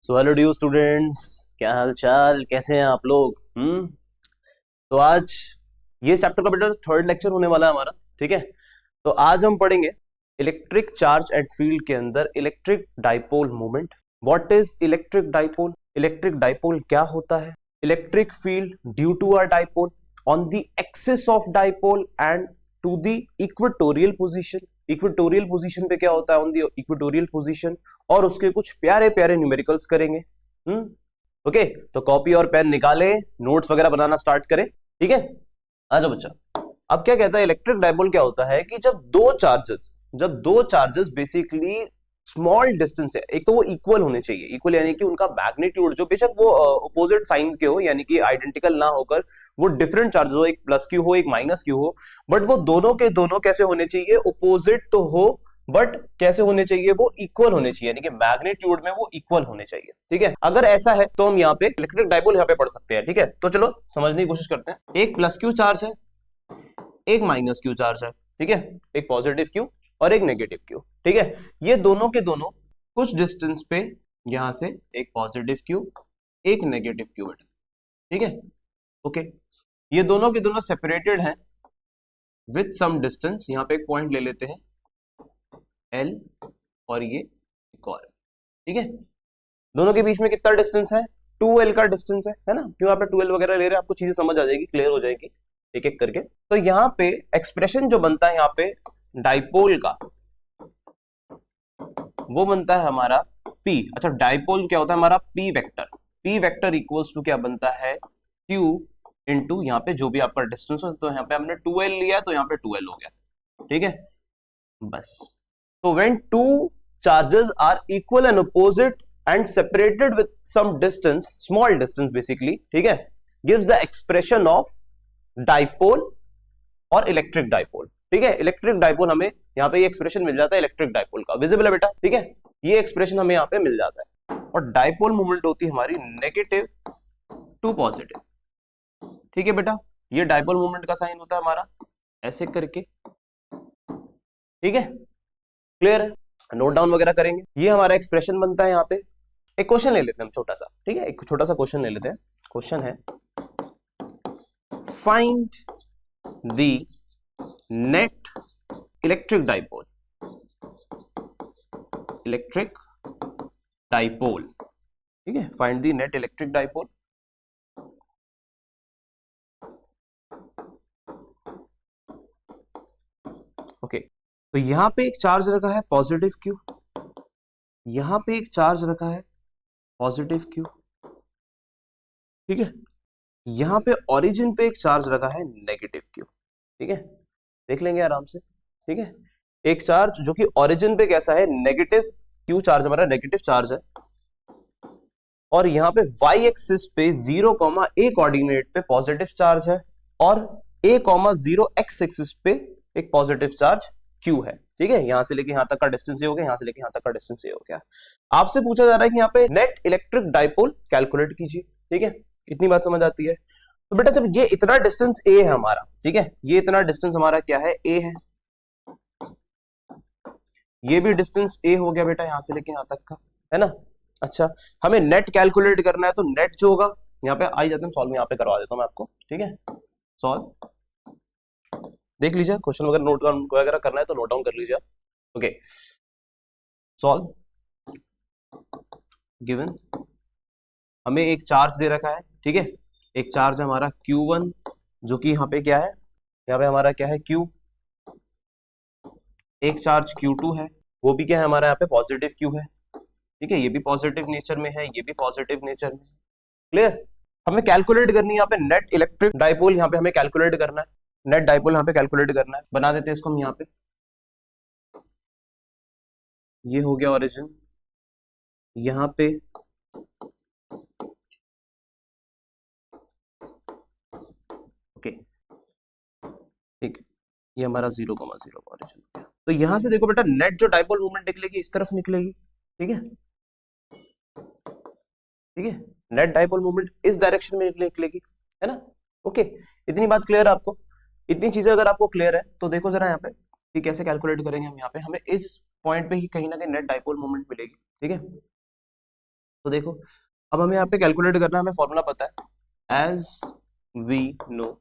So hello dear students, क्या हाल चाल, कैसे हैं आप लोग? तो आज ये चैप्टर का बेटा थर्ड लेक्चर होने वाला है हमारा। ठीक है, तो आज हम पढ़ेंगे इलेक्ट्रिक चार्ज एंड फील्ड के अंदर electric dipole moment. What is electric dipole? Electric dipole क्या होता है? Electric field due to a dipole on the axis of dipole and to the equatorial position. Equatorial position पे क्या होता है? On the equatorial position. और उसके कुछ प्यारे प्यारे न्यूमेरिकल्स करेंगे। ओके, तो कॉपी और पेन निकाले, नोट्स वगैरह बनाना स्टार्ट करें। ठीक है, आ जाओ बच्चा। अब क्या कहता है इलेक्ट्रिक डाइपोल? क्या होता है कि जब दो चार्जेस बेसिकली स्मॉल डिस्टेंस है, एक तो वो इक्वल होने चाहिए। इक्वल यानी कि उनका मैग्नीट्यूड जो बेशक वो अपोजिट साइन के हो, यानी कि आइडेंटिकल ना होकर वो डिफरेंट चार्ज हो, एक प्लस क्यू हो एक माइनस क्यू हो, बट वो दोनों के दोनों कैसे होने चाहिए? अपोजिट तो हो बट कैसे होने चाहिए? वो इक्वल होने चाहिए, यानी कि मैग्नीट्यूड में वो इक्वल होने चाहिए। ठीक है, अगर ऐसा है तो हम यहाँ पे इलेक्ट्रिक डाइपोल यहाँ पे पढ़ सकते हैं। ठीक है, तो चलो समझने की कोशिश करते हैं। एक प्लस क्यू चार्ज है, एक माइनस क्यू चार्ज है। ठीक है, एक पॉजिटिव क्यू और एक नेगेटिव क्यू। ठीक है, ये दोनों के दोनों कुछ डिस्टेंस पे यहां से एक पॉजिटिव क्यू एक नेगेटिव क्यू है। ठीक है, ओके, ये दोनों के दोनों सेपरेटेड हैं विथ सम डिस्टेंस। यहां पे एक पॉइंट ले लेते हैं L और ये एक और। ठीक है, दोनों के बीच में कितना डिस्टेंस है? 2L का डिस्टेंस है ना? क्यों यहाँ पे 2L वगैरह ले रहे हैं? आपको चीजें समझ आ जाएगी, क्लियर हो जाएगी एक एक करके। तो यहाँ पे एक्सप्रेशन जो बनता है यहाँ पे डाइपोल का, वो बनता है हमारा P। अच्छा, डाइपोल क्या होता है हमारा? P vector. P vector equals to क्या बनता है? Q इंटू यहाँ पे जो भी आपका डिस्टेंस हो। तो यहाँ पे हमने 2L लिया तो यहाँ पे 2L हो गया। ठीक है, बस। तो when two charges are equal and opposite and separated with some distance, small distance basically, ठीक है, gives the expression of dipole और इलेक्ट्रिक डाइपोल। ठीक है, इलेक्ट्रिक डाइपोल हमें यहाँ पे ये एक्सप्रेशन मिल जाता है इलेक्ट्रिक डाइपोल का। विजिबल है बेटा? ठीक है, ये एक्सप्रेशन हमें यहाँ पे मिल जाता है। और डाइपोल मूवमेंट होती है हमारी नेगेटिव टू पॉजिटिव। ठीक है बेटा, ये डाइपोल मूवमेंट का साइन होता है हमारा ऐसे करके। ठीक है, क्लियर है? नोट डाउन वगैरह करेंगे। ये हमारा एक्सप्रेशन बनता है यहाँ पे। एक क्वेश्चन ले लेते हैं हम छोटा सा। ठीक है, एक छोटा सा क्वेश्चन ले लेते हैं। क्वेश्चन है find the net electric dipole. Electric dipole, ठीक है, find the net electric dipole. Okay, तो यहां पे एक चार्ज रखा है पॉजिटिव क्यू, यहां पे एक चार्ज रखा है पॉजिटिव क्यू। ठीक है, यहां पे ओरिजिन पे एक चार्ज रखा है नेगेटिव क्यू। ठीक है, देख लेंगे आराम से। ठीक है, एक चार्ज जो कि ओरिजिन पे कैसा है? नेगेटिव क्यू चार्ज, हमारा नेगेटिव चार्ज है। और यहां पे y एक्सिस पे 0,a कोऑर्डिनेट पे पॉजिटिव चार्ज है और a,0 x एक्सिस पे एक पॉजिटिव चार्ज q है। ठीक है, यहां से लेके यहां तक का डिस्टेंस ये हो गया, यहां से लेके यहां तक का डिस्टेंस ये हो गया। आपसे पूछा जा रहा है कि यहाँ पे नेट इलेक्ट्रिक डाइपोल कैलकुलेट कीजिए। ठीक है, इतनी बात समझ आती है? तो बेटा जब ये इतना डिस्टेंस a है हमारा, ठीक है, ये इतना डिस्टेंस हमारा क्या है? a है। ये भी डिस्टेंस a हो गया बेटा, यहां से लेके यहां तक का, है ना? अच्छा, हमें नेट कैलकुलेट करना है, तो नेट जो होगा यहाँ पे आ जाते हैं, सॉल्व यहाँ पे करवा देता हूं मैं आपको। ठीक है, सॉल्व देख लीजिए, क्वेश्चन वगैरह नोट वगैरह करना है तो नोट डाउन कर लीजिए। Okay, solve. गिवन हमें एक चार्ज दे रखा है। ठीक है, एक चार्ज हमारा Q1 जो कि यहाँ पे क्या है? यहाँ पे हमारा क्या है? Q। एक चार्ज Q2 है, वो भी क्या है हमारा? यहाँ पे पॉजिटिव Q है। ठीक है, ये भी पॉजिटिव नेचर में है, ये भी पॉजिटिव नेचर में। क्लियर? हमें कैलकुलेट करनी है यहाँ पे नेट इलेक्ट्रिक डाइपोल। यहाँ पे हमें कैलकुलेट करना है नेट डाइपोल, यहाँ पे कैलकुलेट करना है। बना देते हैं इसको हम यहाँ पे। ये हो गया ओरिजिन, यहाँ पे ओके, ठीक है, ये हमारा 0,0 का ओरिजिन हो गया। तो यहां से देखो बेटा, नेट जो डाइपोल मूवमेंट निकलेगी इस तरफ निकलेगी। ठीक है, ठीक है, नेट डाइपोल मूवमेंट इस डायरेक्शन में निकलेगी, है ना? ओके, इतनी बात क्लियर है आपको? इतनी चीजें अगर आपको क्लियर है तो देखो जरा यहाँ पे कि कैसे कैलकुलेट करेंगे हम। यहाँ पे हमें इस पॉइंट पे ही कहीं ना कहीं नेट डाइपोल मूवमेंट मिलेगी। ठीक है, तो देखो अब हमें यहाँ पे कैलकुलेट करना है, हमें फॉर्मूला पता है एज वी नो,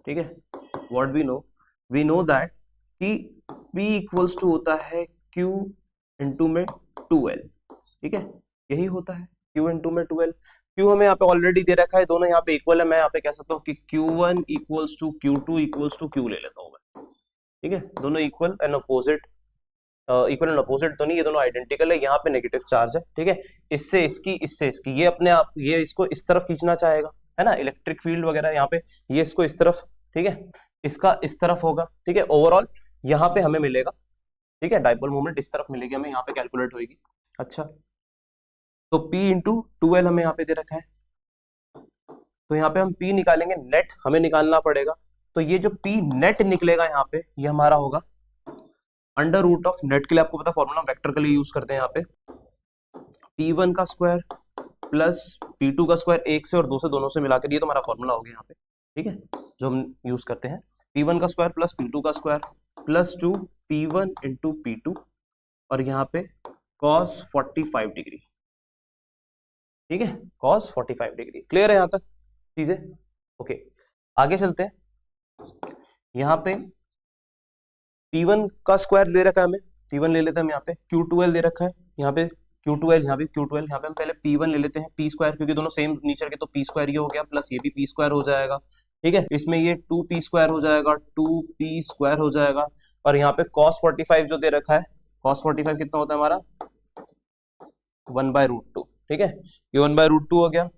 ठीक है, व्हाट वी नो दैट कि P इक्वल्स टू होता है Q इंटू में 2L, ठीक है, यही होता है Q इंटू में 2L। Q हमें यहाँ पे ऑलरेडी दे रखा है, दोनों यहाँ पे इक्वल है, मैं यहाँ पे कह सकता हूँ कि Q1 equals to Q2 equals to Q ले लेता हूँ मैं, ठीक है, दोनों equal and opposite, equal and opposite तो नहीं, ये दोनों आइडेंटिकल है, यहाँ पे नेगेटिव चार्ज है, ठीक है, इससे इसकी ये अपने आप ये इसको इस तरफ खींचना चाहेगा, है ना, इलेक्ट्रिक फील्ड वगैरह यहाँ पे ये इसको इस तरफ, ठीक है, इसका इस तरफ होगा, ठीक है, ओवरऑल यहाँ पे हमें मिलेगा, ठीक है, डाइपोल मोमेंट इस तरफ मिलेगी हमें, यहाँ पे कैलकुलेट होगी। अच्छा, तो P इंटू 2L हमें यहाँ पे दे रखा है, तो यहाँ पे हम P निकालेंगे, नेट हमें निकालना पड़ेगा, तो ये जो P नेट निकलेगा यहाँ पे ये हमारा होगा अंडर रूट ऑफ, नेट के लिए आपको पता फॉर्मूला वेक्टर के लिए यूज करते हैं यहाँ पे, P1 का स्क्वायर प्लस P2 का स्क्वायर, एक से और दो से, दोनों से मिलाकर, ये तो हमारा फॉर्मूला हो गया यहाँ पे, ठीक है, जो हम यूज करते हैं, P1 का स्क्वायर प्लस P2 का square plus 2 P1 into P2 और यहाँ पे cos 45 डिग्री, ठीक है, cos 45 डिग्री। क्लियर है यहाँ तक चीजें? ओके, आगे चलते हैं। यहाँ पे P1 का स्क्वायर दे रखा है हमें, P1 ले लेते हैं हम, यहाँ पे Q2L दे रखा है, यहाँ पे Q2L, यहाँ पे Q2L, यहाँ पे हम पहले P1 ले लेते हैं, P स्क्वायर, क्योंकि दोनों सेम नेचर के, तो P स्क्वायर ये हो गया, प्लस ये भी P स्क्वायर हो जाएगा, ठीक है, इसमें ये 2P स्क्वायर हो जाएगा, 2P स्क्वायर हो जाएगा, और यहाँ पे cos 45 जो दे रखा है, cos 45 कितना होता है हमारा 1/√2, ठीक है, ये 1/√2 हो गया,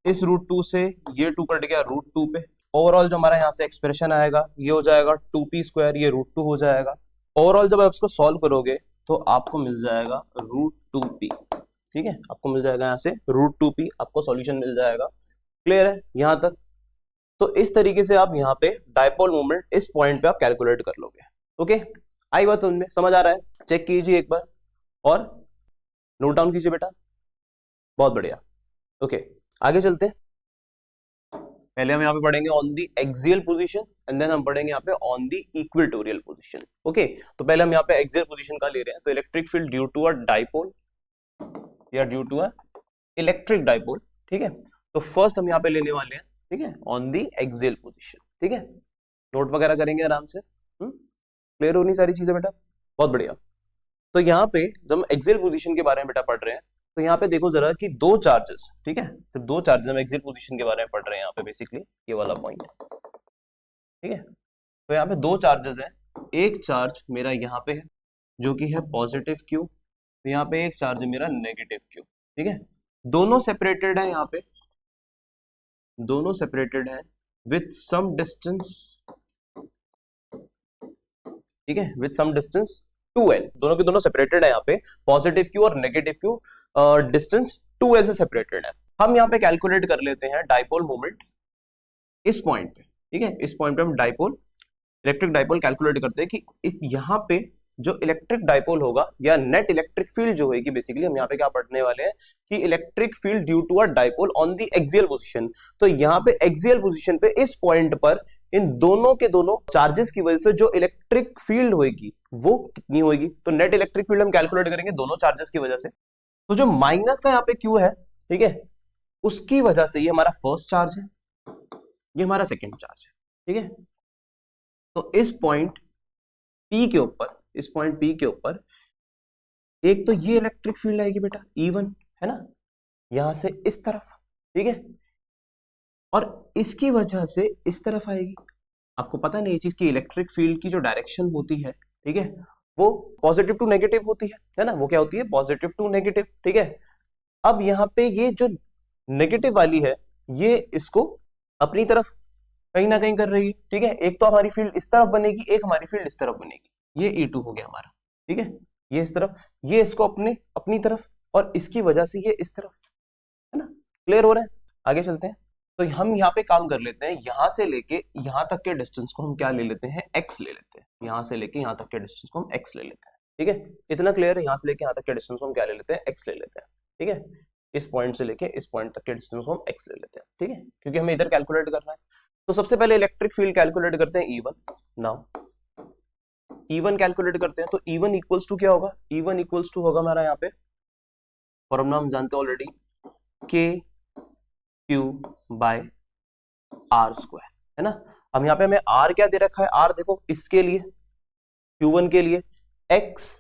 इस √2 से ये 2 कट गया √2 पे, ओवरऑल जो हमारा यहाँ से एक्सप्रेशन आएगा ये हो जाएगा 2P स्क्वायर, ये √2 हो जाएगा, ओवरऑल जब आप इसको सॉल्व करोगे तो आपको मिल जाएगा √2P, ठीक है, आपको मिल जाएगा यहाँ से √2P, आपको सॉल्यूशन मिल जाएगा। क्लियर है यहाँ तक? तो इस तरीके से आप यहाँ पे डाइपोल मोमेंट इस पॉइंट पे आप कैलकुलेट कर लोगे। ओके, आई बात समझ में? समझ आ रहा है? चेक कीजिए एक बार और नोट डाउन कीजिए बेटा, बहुत बढ़िया। ओके, आगे चलते हैं। पहले हम यहाँ पे पढ़ेंगे on the axial position and then हम पढ़ेंगे यहाँ पे on the equatorial position. Okay, तो पहले हम यहाँ पे एक्सियल पोजीशन का ले रहे हैं, तो electric field due to a dipole या due to a electric dipole, ठीक है, तो फर्स्ट हम यहाँ पे लेने वाले हैं, ठीक है, ऑन दी एक्सियल पोजीशन, ठीक है, नोट वगैरह करेंगे आराम से। क्लियर होनी सारी चीजें बेटा? बहुत बढ़िया। तो यहाँ पे जब हम एक्सियल पोजीशन के बारे में बेटा पढ़ रहे हैं, तो यहाँ पे देखो जरा कि दो चार्जेस, ठीक है, तो दो चार्जेस हम एक्सियल पोजीशन के बारे में पढ़ रहे हैं यहाँ पे, बेसिकली ये वाला पॉइंट, ठीक है, तो यहाँ पे दो चार्जेस हैं, एक चार्ज मेरा यहाँ पे है जो कि है पॉजिटिव Q, तो यहाँ पे एक चार्ज है मेरा नेगेटिव Q, ठीक है, दोनों सेपरेटेड है, यहाँ पे दोनों सेपरेटेड है विथ सम डिस्टेंस, ठीक है, विथ सम डिस्टेंस 2L, दोनों के दोनों सेपरेटेड है, यहाँ पे पॉजिटिव Q और नेगेटिव Q डिस्टेंस 2L से सेपरेटेड है। हम यहाँ पे कैलकुलेट कर लेते हैं डाइपोल मोमेंट इस पॉइंट पे, ठीक है, इस पॉइंट पे हम डाइपोल, इलेक्ट्रिक डाइपोल कैलकुलेट करते हैं कि यहाँ पे जो इलेक्ट्रिक डाइपोल होगा या नेट इलेक्ट्रिक फील्ड जो होगी, बेसिकली हम यहाँ पे क्या पढ़ने वाले हैं कि electric field due to a dipole on the axial position, तो यहाँ पे एक्सियल पोजीशन पे इस पॉइंट पर इन दोनों के दोनों चार्जेस की वजह से जो इलेक्ट्रिक फील्ड होगी वो कितनी होगी, तो नेट इलेक्ट्रिक फील्ड हम कैलकुलेट करेंगे दोनों चार्जेस की वजह से, तो जो माइनस का यहाँ पे Q है, ठीक है, उसकी वजह से ये हमारा फर्स्ट चार्ज है, ये हमारा सेकेंड चार्ज है, ठीक है, तो इस पॉइंट P के ऊपर, इस पॉइंट P के ऊपर एक तो ये इलेक्ट्रिक फील्ड आएगी बेटा E1, है ना, यहां से इस तरफ, ठीक है, और इसकी वजह से इस तरफ आएगी। आपको पता नहीं ये चीज की इलेक्ट्रिक फील्ड की जो डायरेक्शन होती है, ठीक है, वो पॉजिटिव टू नेगेटिव होती है ना, वो क्या होती है, पॉजिटिव टू नेगेटिव, ठीक है। अब यहाँ पे ये जो नेगेटिव वाली है ये इसको अपनी तरफ कहीं ना कहीं कर रही है, ठीक है, एक तो हमारी फील्ड इस तरफ बनेगी, एक हमारी फील्ड इस तरफ बनेगी, ये E2 हो गया हमारा, ठीक है, ये इस तरफ, ये इसको अपनी तरफ, और इसकी वजह से ये इस तरफ, है ना। क्लियर हो रहा है? आगे चलते हैं। तो हम यहाँ पे काम कर लेते हैं, यहां से लेके यहां तक के डिस्टेंस को हम क्या ले लेते हैं, x ले लेते हैं, यहां से लेके यहां तक के डिस्टेंस को हम x ले लेते हैं, ठीक है, इतना क्लियर है। यहां से लेके यहां तक के डिस्टेंस को हम क्या ले लेते हैं, x ले लेते हैं, ठीक है, इस पॉइंट से लेके इस पॉइंट तक के डिस्टेंस को हम x ले लेते हैं, ठीक है, क्योंकि हमें इधर कैलकुलेट करना है। तो सबसे पहले इलेक्ट्रिक फील्ड कैलकुलेट करते हैं E1। नाउ E1 कैलकुलेट करते हैं, तो E1 इक्वल्स टू क्या होगा, E1 इक्वल्स टू होगा हमारा यहाँ पे फॉर्मूला हम जानते हैं ऑलरेडी, के क्यू बाय आर स्क्वायर, है ना। अब यहाँ पे हमें आर क्या दे रखा है, आर देखो इसके लिए Q1 के लिए x,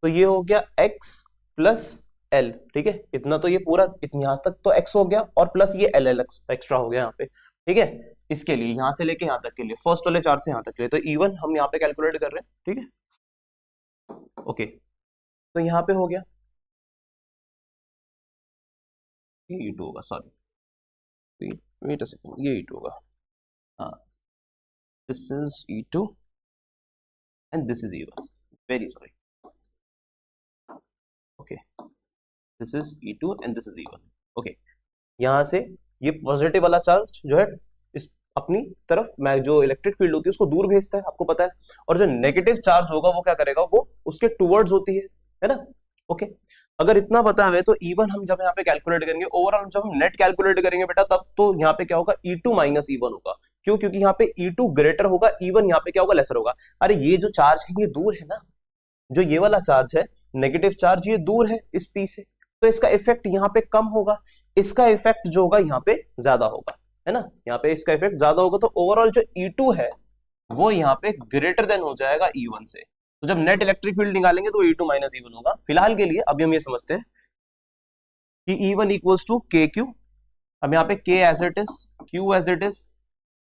तो ये हो गया x प्लस एल, ठीक है। इतना तो ये पूरा यहां तक तो x हो गया और प्लस ये एल एल एक्स्ट्रा हो गया यहाँ पे, ठीक है। इसके लिए यहां से लेके यहां तक के लिए, फर्स्ट वाले 4 से यहां तक के लिए, तो इवन हम यहाँ पे कैलकुलेट कर रहे हैं, ठीक है। ओके, तो यहाँ पे हो गया ये E2 होगा, सॉरी वेट अ सेकंड, ये E2 होगा, हाँ this is E2 and this is E1, very sorry, okay this is E2 and this is E1, okay. यहां से ये पॉजिटिव वाला चार्ज जो है इस अपनी तरफ मैं जो इलेक्ट्रिक फील्ड होती है उसको दूर भेजता है, आपको पता है, और जो नेगेटिव चार्ज होगा वो क्या करेगा, वो उसके टुवर्ड्स होती है ना। ओके, अगर इतना पता है तो इवन हम जब यहाँ पे कैलकुलेट करेंगे ओवरऑल, जब हम नेट कैलकुलेट करेंगे बेटा, तब तो यहाँ पे क्या होगा, E2 माइनस E1 होगा। क्यों? क्योंकि यहाँ पे E2 ग्रेटर होगा, E1 यहाँ पे क्या होगा, लेसर होगा। अरे ये जो चार्ज है ये दूर है ना, जो ये वाला चार्ज है नेगेटिव चार्ज, ये दूर है इस पी से, तो इसका इफेक्ट यहाँ पे कम होगा, इसका इफेक्ट जो होगा यहाँ पे ज्यादा होगा, है ना। यहाँ पे इसका इफेक्ट ज्यादा होगा, तो ओवरऑल जो E2 है वो यहाँ पे ग्रेटर देन हो जाएगा E1 से। तो जब नेट इलेक्ट्रिक फील्ड निकालेंगे तो E2 माइनस E1 होगा। फिलहाल के लिए अभी हम ये समझते हैं कि E1 इक्वल्स टू के क्यू, अब यहाँ पे K as it is, Q as it is,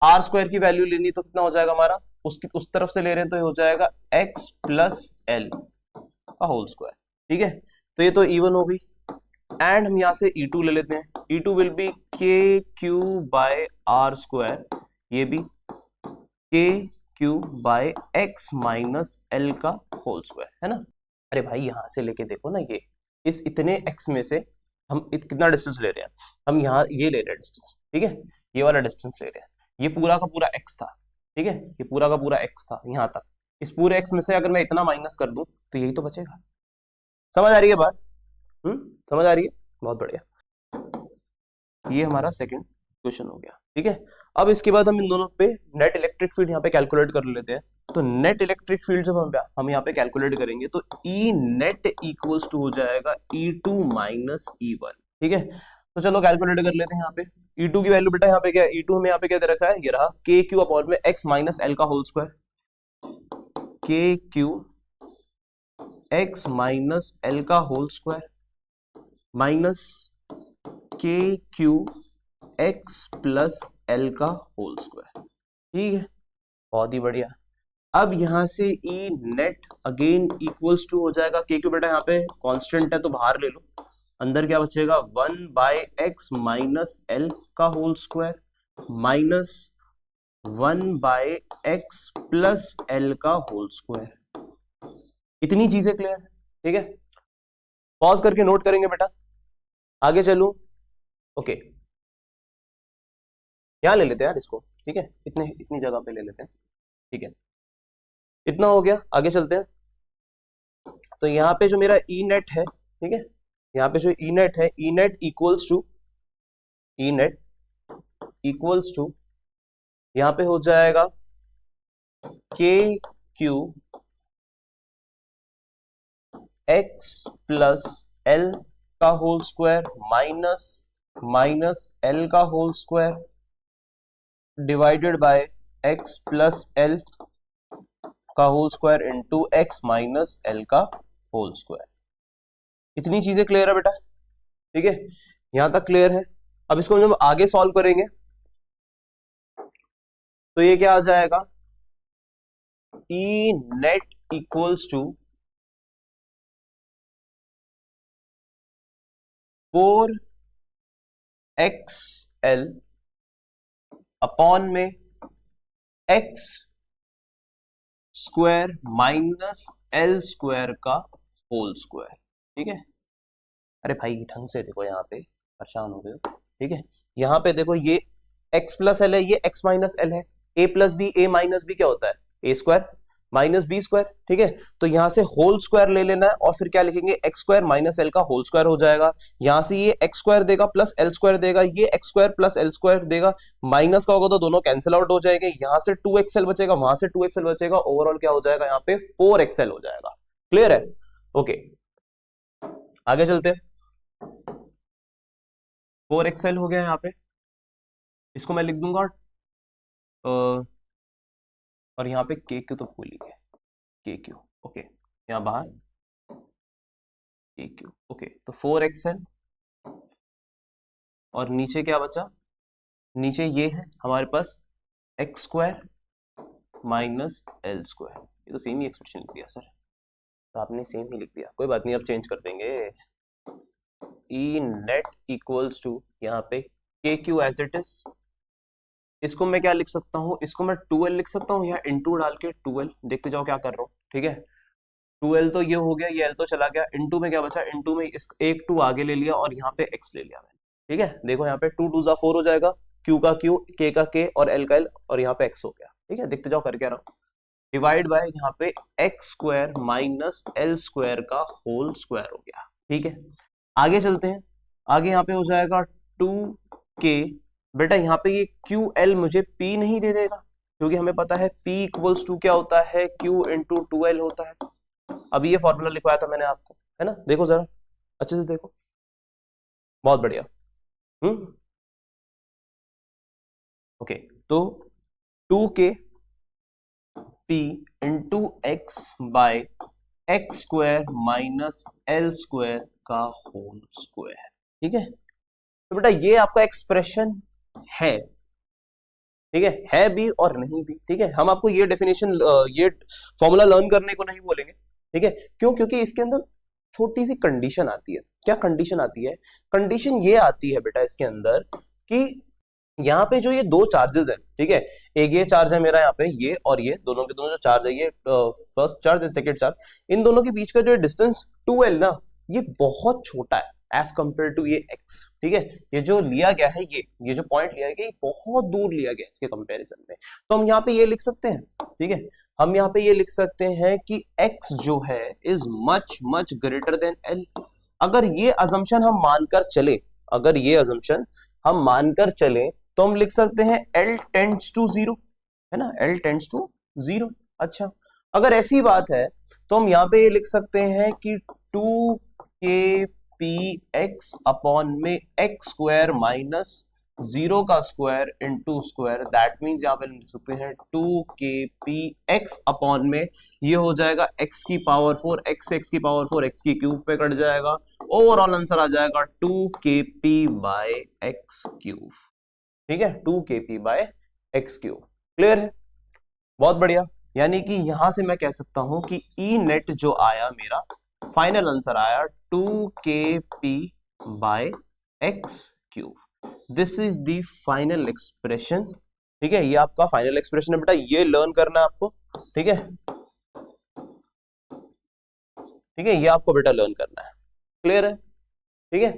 R square की वैल्यू लेनी तो कितना हो जाएगा हमारा, उसकी उस तरफ से ले रहे हैं तो ये हो जाएगा x प्लस एल का होल स्क्वायर, ठीक है। तो ये तो E1 हो गई, एंड हम यहाँ से E2 ले लेते हैं, E2 will be K Q by R square, ये भी K Q by x minus L का होल स्क्वायर, है ना। अरे भाई यहां से लेके देखो ना, ये इस इतने x में से हम कितना डिस्टेंस ले रहे हैं, हम यहाँ ये ले रहे हैं डिस्टेंस, ठीक है, ये वाला डिस्टेंस ले रहे हैं, ये पूरा का पूरा x था, ठीक है, ये पूरा का पूरा x था यहाँ तक, इस पूरे x में से अगर मैं इतना माइनस कर दूं तो यही तो बचेगा। समझ आ रही है बात? समझ आ रही है, बहुत बढ़िया। ये हमारा सेकंड क्वेश्चन हो गया, ठीक है। अब इसके बाद हम इन दोनों पे नेट इलेक्ट्रिक फील्ड यहाँ पे कैलकुलेट कर लेते हैं। तो नेट इलेक्ट्रिक फील्ड जब हम यहाँ पे कैलकुलेट करेंगे तो ई नेट इक्वल्स टू हो जाएगा E2 माइनस E1, ठीक है। तो चलो कैलकुलेट कर लेते हैं यहाँ पे। E2 की वैल्यू बेटा यहाँ पे क्या है, E2 हमें यहाँ पे क्या दे रखा है, ये रहा के क्यू अपॉन में एक्स माइनस एल का होल स्क्वायर, के क्यू एक्स माइनस एल का होल स्क्वायर माइनस के क्यू एक्स प्लस एल का होल स्क्वायर, ठीक है, बहुत ही बढ़िया। अब यहां से E net again equals to हो जाएगा, के क्यू बेटा यहाँ पे कांस्टेंट है तो बाहर ले लो, अंदर क्या बचेगा 1 बाय एक्स माइनस एल का whole square minus 1 by x plus L का होल स्क्वायर। इतनी चीजें क्लियर है, ठीक है। पॉज करके नोट करेंगे बेटा, आगे चलूं, ओके यहां ले लेते हैं यार इसको, ठीक है, इतनी जगह पे ले लेते हैं, ठीक है, इतना हो गया। आगे चलते हैं, तो यहाँ पे जो मेरा ई नेट है, ठीक है, यहाँ पे जो ई नेट है, ई नेट इक्वल्स टू यहाँ पे हो जाएगा के क्यू एक्स प्लस एल का होल स्क्वायर माइनस एल का whole square divided by x plus L का whole square into X minus L का होल स्क्वायर। इतनी चीजें क्लियर है बेटा, ठीक है, यहां तक क्लियर है। अब इसको जब आगे सॉल्व करेंगे तो ये क्या आ जाएगा, E net equals to 4xl upon में X square minus L square का होल स्क्वायर, ठीक है। अरे भाई ढंग से देखो, यहाँ पे परेशान हो गए हो, ठीक है। यहाँ पे देखो ये x प्लस एल है, ये x माइनस एल है, a plus B, a minus B क्या होता है, a square minus B square, ठीक है। तो यहां से होल स्क्वायर ले लेना है और फिर क्या लिखेंगे, एक्स स्क्वायर माइनस एल का होल स्क्वायर हो जाएगा। यहां से ये एक्स स्क्वायर देगा प्लस एल स्क्वायर देगा, ये x square plus L square देगा, माइनस का होगा तो दोनों कैंसिल आउट हो जाएंगे, यहां से 2xl बचेगा, वहां से 2xl बचेगा, ओवरऑल क्या हो जाएगा यहाँ पे 4xl हो जाएगा। क्लियर है? ओके आगे चलते हैं। 4xl हो गया यहाँ पे, इसको मैं लिख दूंगा और यहाँ पे के क्यू तो भूल ही गया, के क्यू, ओके, यहाँ बाहर के क्यू, ओके, तो 4xl और नीचे क्या बचा, नीचे ये है हमारे पास X square minus L square, ये तो सेम ही एक्सप्रेशन लिख दिया सर, तो आपने सेम ही लिख दिया, कोई बात नहीं, अब चेंज कर देंगे, ई नेट इक्वल्स टू यहाँ पे के क्यू एज इट इज, इसको मैं क्या लिख सकता हूँ, इसको मैं 2l लिख सकता हूँ, यहाँ इंटू डाल के 2l, देखते जाओ क्या कर रहा हूँ, ठीक है, 2l तो ये हो गया, ये l तो चला गया, इंटू में क्या बचा, इंटू में इस एक 2 आगे ले लिया और यहाँ पे x ले लिया मैंने, ठीक है, देखो यहाँ पे 2 2 जा 4 हो जाएगा, q का q, k का k और l का l, और यहाँ पे x हो गया, ठीक है, देखते जाओ कर क्या रहा हूँ, डिवाइड बाय यहाँ पे x square minus L square का होल स्क्वायर हो गया, ठीक है, आगे चलते हैं, आगे यहाँ पे हो जाएगा 2k, बेटा यहाँ पे ये QL मुझे P नहीं दे देगा, क्योंकि हमें पता है P इक्वल्स टू क्या होता है, Q इंटू 2L होता है, अभी ये फॉर्मूला लिखवाया था मैंने आपको, है ना, देखो जरा अच्छे से देखो, बहुत बढ़िया, ओके, तो 2k P into x by x square minus L square का होल स्क्वायर, ठीक है, तो बेटा ये आपका एक्सप्रेशन है, ठीक है भी और नहीं भी, ठीक है, हम आपको ये डेफिनेशन, ये फॉर्मूला लर्न करने को नहीं बोलेंगे, ठीक है, क्यों, क्योंकि इसके अंदर छोटी सी कंडीशन आती है, क्या कंडीशन आती है, कंडीशन ये आती है बेटा इसके अंदर कि यहाँ पे जो ये दो चार्जेस है, ठीक है, एक ये चार्ज है मेरा यहाँ पे, ये और ये दोनों के दोनों जो चार्ज है, ये फर्स्ट चार्ज सेकंड चार्ज, इन दोनों के बीच का जो डिस्टेंस 2l ना, ये बहुत छोटा है एज कंपेयर टू ये x, ठीक है, ये जो लिया गया है, ये जो पॉइंट लिया गया, ये बहुत दूर लिया गया इसके कंपैरिजन में, तो हम यहाँ पे ये लिख सकते हैं, ठीक है, हम यहाँ पे ये लिख सकते हैं कि x जो है is much much greater than l, अगर ये अजम्पशन हम मानकर चले, अगर ये अजम्पशन हम मानकर चले तो हम लिख सकते हैं L टेंड्स टू 0, है ना, L टेंड्स टू 0, अच्छा, अगर ऐसी बात है तो हम यहाँ पे ये लिख सकते हैं कि 2kpx अपॉन में x स्क्वायर माइनस 0 का square into square, that means यहाँ पे लिख सकते हैं 2kpx अपॉन में ये हो जाएगा x की पावर 4, x की पावर 4, x की क्यूब पे कट जाएगा, ओवरऑल आंसर आ जाएगा 2kp बाय एक्स क्यूब, ठीक है, 2kp by x cube, clear है, बहुत बढ़िया, यानी कि यहां से मैं कह सकता हूं कि ई नेट जो आया मेरा फाइनल आंसर आया 2kp by x cube, this is the final expression, ठीक है, ये आपका फाइनल एक्सप्रेशन है बेटा, ये लर्न करना है आपको, ठीक है, ठीक है, ये आपको बेटा लर्न करना है, क्लियर है, ठीक है,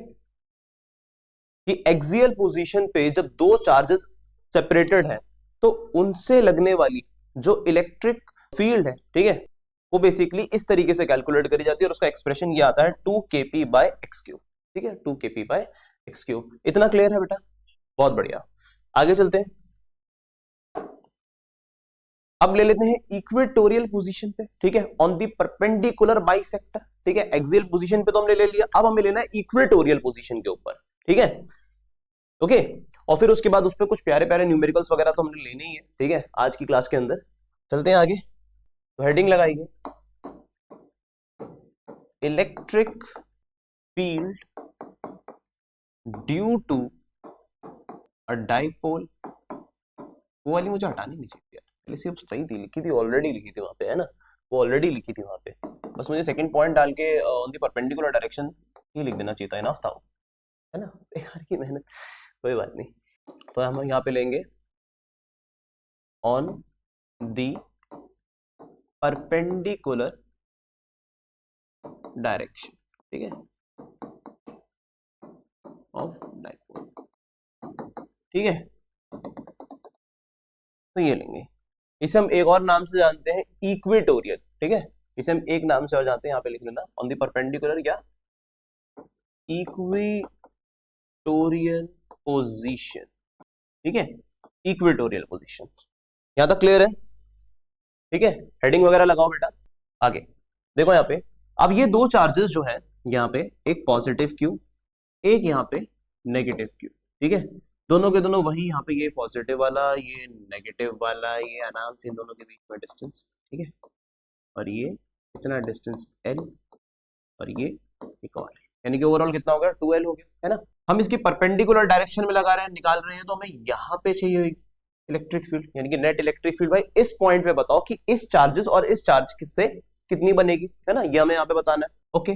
कि एक्सियल पोजीशन पे जब दो चार्जेस सेपरेटेड हैं तो उनसे लगने वाली जो इलेक्ट्रिक फील्ड है, ठीक है, वो बेसिकली इस तरीके से कैलकुलेट करी जाती है और उसका एक्सप्रेशन ये आता है 2kp बाय एक्स क्यूब, ठीक है, 2kp बाय एक्स क्यूब, इतना क्लियर है बेटा, बहुत बढ़िया, आगे चलते हैं, अब ले लेते हैं इक्वेटोरियल पोजीशन पे, ठीक है, ऑन दी परपेंडिकुलर बाइसेक्टर, ठीक है, एक्सियल पोजीशन पे तो हमने ले लिया, अब हमें लेना है इक्वेटोरियल पोजीशन के ऊपर, ठीक है, ओके, और फिर उसके बाद उस पर कुछ प्यारे प्यारे न्यूमेरिकल्स वगैरह तो हमने लेने ही है, ठीक है, आज की क्लास के अंदर, चलते हैं आगे, तो हेडिंग लगाइए, electric field due to a dipole, वो वाली मुझे हटानी नहीं चाहिए यार, पहले से सही थी, लिखी थी, ऑलरेडी लिखी थी वहां पे, है ना, वो ऑलरेडी लिखी थी वहां पे, बस मुझे सेकंड पॉइंट डाल के ऑन द परपेंडिकुलर डायरेक्शन ही लिख देना चाहिए था, इनफ था, है ना, बेकार की मेहनत, कोई बात नहीं, तो हम यहाँ पे लेंगे ऑन दी परपेंडिकुलर डायरेक्शन, ठीक है, ऑफ डाइपोल, ठीक है, तो ये लेंगे, इसे हम एक और नाम से जानते हैं इक्वेटोरियल, ठीक है, इसे हम एक नाम से और जानते हैं, यहाँ पे लिख लेना ऑन दी परपेंडिकुलर क्या, इक्वेटोरियल पोजीशन, ठीक है, इक्वेटोरियल पोजीशन, यहां तक क्लियर है, ठीक है, हेडिंग वगैरह लगाओ बेटा, आगे देखो यहाँ पे, अब ये दो चार्जेस जो है यहाँ पे, एक पॉजिटिव क्यू, एक यहाँ पे नेगेटिव क्यू, ठीक है। दोनों के दोनों वही, यहाँ पे ये पॉजिटिव वाला, ये नेगेटिव वाला, ये आराम से इन दोनों के बीच में डिस्टेंस, ठीक है। और ये इतना डिस्टेंस L, और ये एक और, यानी कि ओवरऑल कितना हो गया, 2L हो गया, है ना। हम इसकी परपेंडिकुलर डायरेक्शन में लगा रहे हैं, निकाल रहे हैं, तो हमें यहाँ पे चाहिए होगी इलेक्ट्रिक फील्ड, यानी कि नेट इलेक्ट्रिक फील्ड। भाई इस पॉइंट पे बताओ कि इस चार्जेस और इस चार्ज से कितनी बनेगी, है ना, ये हमें यहाँ पे बताना है। ओके,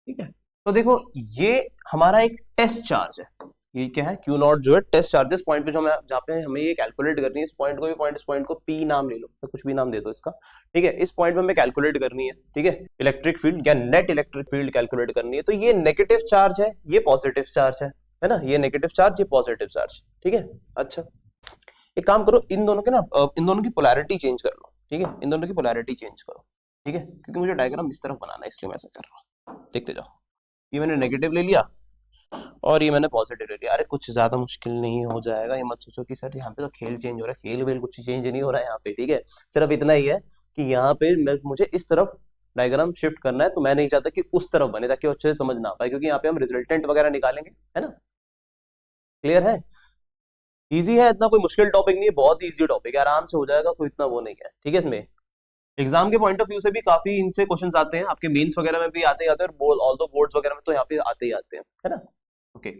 ठीक है। तो देखो ये हमारा एक टेस्ट चार्ज है, ये क्या है, क्यू नॉट जो है टेस्ट चार्जेस पॉइंट पे, जो हमें जहाँ पे हमें ये कैलकुलेट करनी है, इस पॉइंट को भी पॉइंट, इस पॉइंट को पी नाम ले लो, तो कुछ भी नाम दे दो इसका, ठीक है। इस पॉइंट पे हमें कैलकुलेट करनी है, ठीक है, इलेक्ट्रिक फील्ड या नेट इलेक्ट्रिक फील्ड कैलकुलेट करनी है। तो ये नेगेटिव चार्ज है, ये पॉजिटिव चार्ज है ना, ये नेगेटिव चार्ज, ये पॉजिटिव चार्ज, ठीक है। अच्छा, एक काम करो, इन दोनों के ना, इन दोनों की पोलैरिटी चेंज कर लो, ठीक है, इन दोनों की पोलैरिटी चेंज करो, ठीक है, क्योंकि मुझे डायग्राम इस तरफ बनाना है, इसलिए मैं ऐसा कर रहा हूँ। देखते जाओ, ये मैंने नेगेटिव ले लिया और ये मैंने पॉजिटिव ले लिया। अरे कुछ ज्यादा मुश्किल नहीं हो जाएगा, ये मत सोचो कि सर यहाँ पे तो खेल चेंज हो रहा है, खेल वेल कुछ चेंज नहीं हो रहा है यहाँ पे, ठीक है। सिर्फ इतना ही है कि यहाँ पे मुझे इस तरफ डायग्राम शिफ्ट करना है, तो मैं नहीं चाहता कि उस तरफ बने, ताकि अच्छे से समझ ना पाए, क्योंकि यहाँ पे हम रिजल्टेंट वगैरह निकालेंगे, है ना। क्लियर है, इजी है, इतना कोई मुश्किल टॉपिक नहीं है, बहुत इजी टॉपिक है, आराम से हो जाएगा, कोई इतना वो नहीं है, ठीक है। इसमें एग्जाम के पॉइंट ऑफ व्यू से भी काफी इनसे क्वेश्चंस आते हैं, आपके मेंस वगैरह में भी आते ही आते हैं, और ऑल दो बोर्ड्स वगैरह में तो यहाँ पे आते ही आते हैं, है ना। ओके,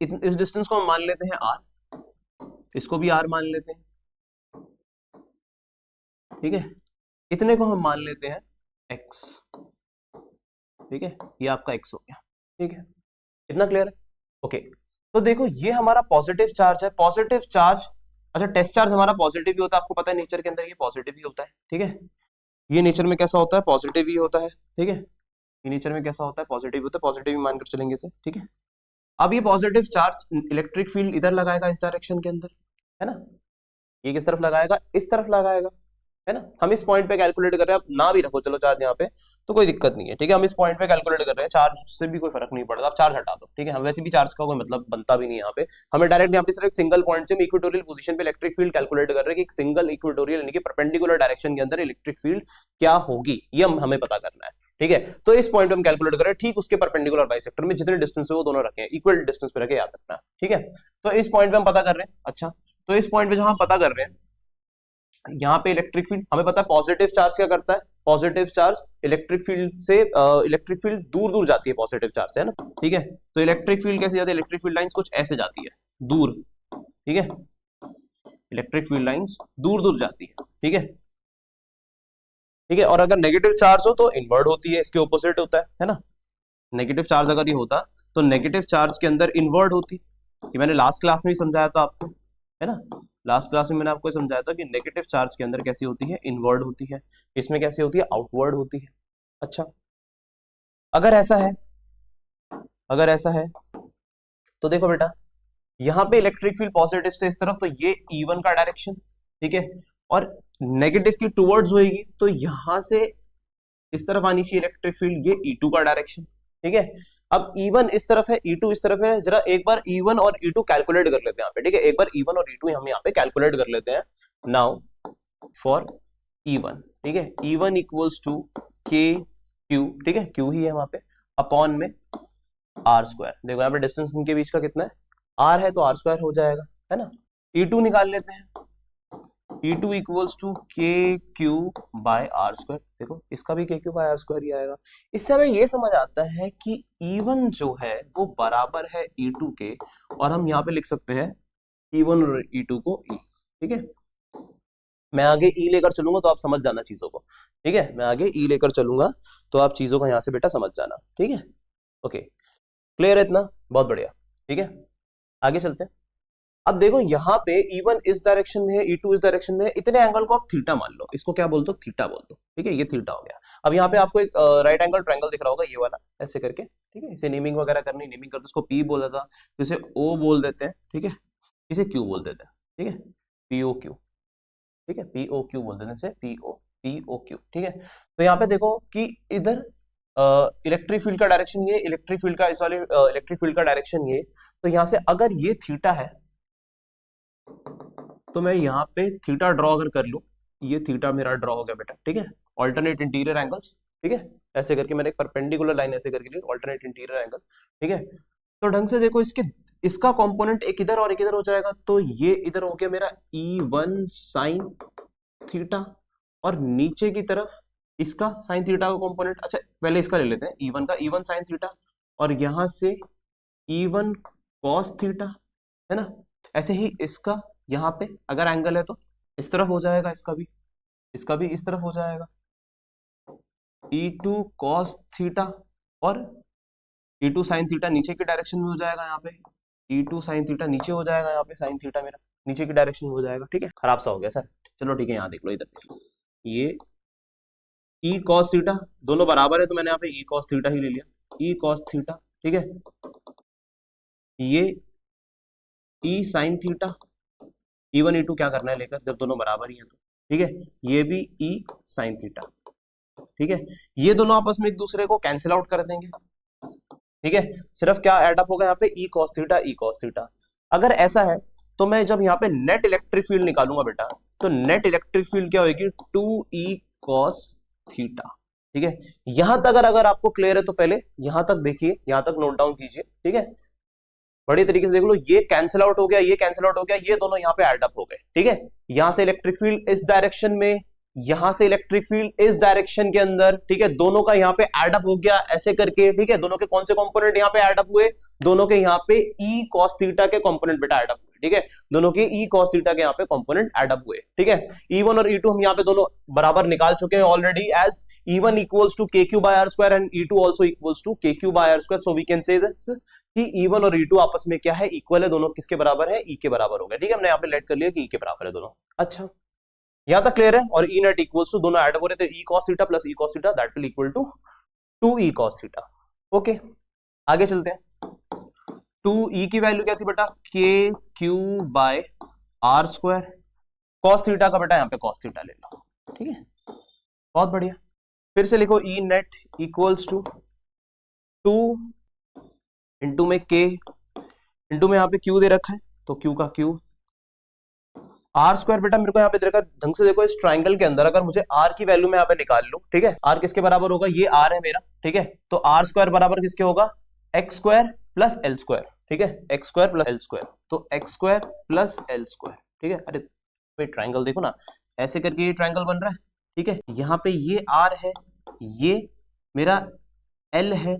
इस डिस्टेंस को हम मान लेते हैं r, इसको भी r मान लेते हैं, ठीक है। इतने को हम मान लेते हैं x, ठीक है, ये आपका x हो गया, ठीक है, इतना क्लियर है। ओके, तो देखो ये हमारा पॉजिटिव चार्ज है, पॉजिटिव चार्ज, अच्छा टेस्ट चार्ज हमारा पॉजिटिव ही होता है, आपको पता है नेचर के अंदर ये पॉजिटिव ही होता है, ठीक है। ये नेचर में कैसा होता है, पॉजिटिव ही होता है, ठीक है। ये नेचर में कैसा होता है, पॉजिटिव होता है, पॉजिटिव ही मानकर चलेंगे इसे, ठीक है। अब ये पॉजिटिव चार्ज इलेक्ट्रिक फील्ड इधर लगाएगा, इस डायरेक्शन के अंदर, है ना। ये किस तरफ लगाएगा, इस तरफ लगाएगा, है ना। हम इस पॉइंट पे कैलकुलेट कर रहे हैं, अब ना भी रखो चलो चार्ज यहाँ पे, तो कोई दिक्कत नहीं है, ठीक है। हम इस पॉइंट पे कैलकुलेट कर रहे हैं, चार्ज से भी कोई फर्क नहीं पड़ता, आप चार्ज हटा दो, ठीक है। हम वैसे भी चार्ज का कोई मतलब बनता भी नहीं यहाँ पे, हमें डायरेक्ट यहाँ पे सिर्फ एक सिंगल पॉइंट से इक्वेटोरियल पोजीशन पे इलेक्ट्रिक फील्ड कैलकुलेट कर रहे हैं कि एक सिंगल इक्वेटोरियल यानी कि परपेंडिकुलर डायरेक्शन के अंदर इलेक्ट्रिक फील्ड क्या होगी, ये हमें पता करना है, ठीक है। तो इस पॉइंट पे हम कैलकुलेट कर रहे हैं, ठीक उसके परपेंडिकुलर बाइसेक्टर में जितने डिस्टेंस है वो दोनों रखे हैं, इक्वल डिस्टेंस पे रखे, याद रखना, ठीक है। तो इस पॉइंट पे हम पता कर रहे हैं, अच्छा, तो इस पॉइंट पे जहां हम पता कर रहे हैं, यहाँ पे इलेक्ट्रिक फील्ड हमें पता है, पॉजिटिव चार्ज क्या करता है, पॉजिटिव चार्ज इलेक्ट्रिक फील्ड से इलेक्ट्रिक फील्ड दूर दूर जाती है, पॉजिटिव चार्ज है ना, ठीक है। तो इलेक्ट्रिक फील्ड कैसे जाती है, इलेक्ट्रिक फील्ड लाइंस कुछ ऐसे जाती है दूर, ठीक है, इलेक्ट्रिक फील्ड लाइंस दूर दूर जाती है, ठीक है, ठीक है। और अगर नेगेटिव चार्ज हो तो इनवर्ट होती है, इसके ऑपोजिट होता है ना। नेगेटिव चार्ज अगर ये होता तो नेगेटिव चार्ज के अंदर इनवर्ट होती, ये मैंने लास्ट क्लास में ही समझाया था आपको, है ना। लास्ट क्लास में मैंने आपको समझाया था कि नेगेटिव चार्ज के अंदर कैसी होती है, इनवर्ड होती है, इसमें कैसी होती है, आउटवर्ड होती है। अच्छा, अगर ऐसा है, अगर ऐसा है तो देखो बेटा, यहाँ पे इलेक्ट्रिक फील्ड पॉजिटिव से इस तरफ, तो ये E1 का डायरेक्शन, ठीक है, और नेगेटिव की टूवर्ड्स होगी, तो यहां से इस तरफ आनी चाहिए इलेक्ट्रिक फील्ड, ये E2 का डायरेक्शन, ठीक है। अब E1 इस तरफ है, E2 इस तरफ है, जरा एक बार E1 और E2 कैलकुलेट कर लेते हैं यहाँ पे, ठीक है। एक बार E1 और E2 हम यहाँ पे कैलकुलेट कर लेते हैं। नाउ फॉर E1, ठीक है, E1 इक्वल्स टू के क्यू, ठीक है, क्यू ही है वहां पे, अपॉन में आर स्क्वायर। देखो यहाँ पे डिस्टेंस इनके बीच का कितना है, आर है, तो आर स्क्वायर हो जाएगा, है ना। E2 निकाल लेते हैं, E2 इक्वल्स टू के क्यू बाय आर स्क्वायर, देखो इसका भी K Q by R square ही आएगा। इससे हमें ये समझ आता है कि E1 जो है वो बराबर है E2 के, और हम यहाँ पे लिख सकते हैं E1 और E2 को E, ठीक है। मैं आगे E लेकर चलूंगा तो आप समझ जाना चीजों को, ठीक है। मैं आगे E लेकर चलूंगा तो आप चीजों को यहाँ से बेटा समझ जाना, ठीक है। ओके, क्लियर है इतना, बहुत बढ़िया, ठीक है। आगे चलते हैं। अब देखो यहाँ पे E1 इस डायरेक्शन में है, E2 इस डायरेक्शन में है, इतने एंगल को आप थीटा मान लो, इसको क्या बोल दो, थीटा बोल दो, ठीक है, ये थीटा हो गया। अब यहाँ पे आपको एक राइट एंगल ट्रायंगल दिख रहा होगा, ये वाला, ऐसे करके, ठीक है। इसे नेमिंग वगैरह करनी, नेमिंग करते इसको P बोला था, तो इसे O बोल देते हैं, ठीक है, इसे Q बोल देते हैं, ठीक है, POQ, ठीक है, POQ बोल देते हैं इसे, POQ, ठीक है। तो यहाँ पे देखो कि इधर इलेक्ट्रिक फील्ड का डायरेक्शन ये, इलेक्ट्रिक फील्ड का इस वाले इलेक्ट्रिक फील्ड का डायरेक्शन ये, तो यहाँ से अगर ये थीटा है तो मैं यहाँ पे थीटा ड्रॉ अगर कर लूं, ये थीटा मेरा ड्रॉ हो गया बेटा, ठीक है, ऑल्टरनेट इंटीरियर एंगल्स, ठीक है, ऐसे करके मैंने एक परपेंडिकुलर लाइन ऐसे करके ली, ऑल्टरनेट इंटीरियर एंगल, ठीक है। तो ढंग से देखो, इसका कंपोनेंट एक इधर और एक इधर हो जाएगा, तो ये इधर हो गया मेरा E1 साइन थीटा, और नीचे की तरफ इसका साइन थीटा का कंपोनेंट। अच्छा पहले इसका ले लेते हैं, E1 का, E1 साइन थीटा, और यहां से E1 कॉस थीटा, है ना। ऐसे ही इसका यहाँ पे अगर एंगल है तो इस तरफ हो जाएगा, इसका भी इस तरफ हो जाएगा, E2 कॉस थीटा, और E2 साइन थीटा नीचे की डायरेक्शन में हो जाएगा, यहाँ पे E2 साइन थीटा नीचे हो जाएगा, यहाँ पे साइन थीटा मेरा नीचे की डायरेक्शन में हो जाएगा, ठीक है। खराब सा हो गया सर, चलो ठीक है, यहाँ देख लो, इधर देख लो, ये E कॉस थीटा दोनों बराबर है, तो मैंने यहाँ पे E कॉस थीटा ही ले लिया, E कॉस थीटा, ठीक है। ये E sine theta, E1 E2 क्या करना है लेकर, जब दोनों बराबर ही है तो, ठीक है। ये भी E साइन थीटा, ठीक है। ये दोनों आपस में एक दूसरे को कैंसिल आउट कर देंगे, ठीक है। सिर्फ क्या एडअप होगा यहाँ पे, E cos theta, E cos theta. अगर ऐसा है तो मैं जब यहाँ पे नेट इलेक्ट्रिक फील्ड निकालूंगा बेटा, तो नेट इलेक्ट्रिक फील्ड क्या होगी, 2E cos थीटा, ठीक है। यहां तक अगर आपको क्लियर है तो पहले यहां तक देखिए, यहां तक नोट डाउन कीजिए, ठीक है। बड़ी तरीके से देख लो, ये कैंसिल आउट हो गया, ये कैंसिल आउट हो गया, ये दोनों यहाँ पे एड अप हो गए, ठीक है। यहां से इलेक्ट्रिक फील्ड इस डायरेक्शन में, यहां से इलेक्ट्रिक फील्ड इस डायरेक्शन के अंदर, ठीक है, दोनों का यहाँ पे एड अप हो गया ऐसे करके, ठीक है। दोनों के कौन से कंपोनेंट यहाँ पे एड अप हुए, दोनों के यहाँ पे E cos थीटा के कंपोनेंट बेटा एड अप हुए, ठीक है। दोनों के E cos थीटा के यहाँ पे कंपोनेंट एड अप हुए, ठीक है। E1 और E2 हम यहाँ पे दोनों बराबर निकाल चुके हैं already, as E1 equals to KQ by R square and E2 also equals to KQ by R square, so we can say this कि E1 और E2 आपस में क्या है, इक्वल है, दोनों किसके बराबर है, E के बराबर हो गया, ठीक है। हमने यहाँ पे लेट कर लिया कि E के बराबर है दोनों। अच्छा यहां तक क्लियर है, और E नेट इक्वल्स टू दोनों ऐड हो रहे थे, E cos theta plus E cos theta, that will equal to 2E cos theta. Okay आगे चलते हैं। 2E की वैल्यू क्या थी बेटा, KQ by R square, cos theta का बेटा यहाँ पे cos थीटा ले लो, ठीक है, बहुत बढ़िया। फिर से लिखो E net equals to 2 into में K इंटू में यहाँ पे Q दे रखा है, तो Q का Q, आर स्क्वायर बेटा मेरे को यहाँ पे देखा ढंग से देखो, इस ट्राइंगल के अंदर अगर मुझे आर की वैल्यू मैं यहाँ पे निकाल लूं, ठीक है, आर किसके बराबर होगा, ये आर है मेरा, ठीक है। तो आर स्क्वायर बराबर किसके होगा, X square plus L square, ठीक है, x square plus L square, तो X square plus L square, ठीक है। अरे भाई ट्राइंगल देखो ना, ऐसे करके ये ट्राइंगल बन रहा है, ठीक है। यहाँ पे ये आर है, ये मेरा एल है,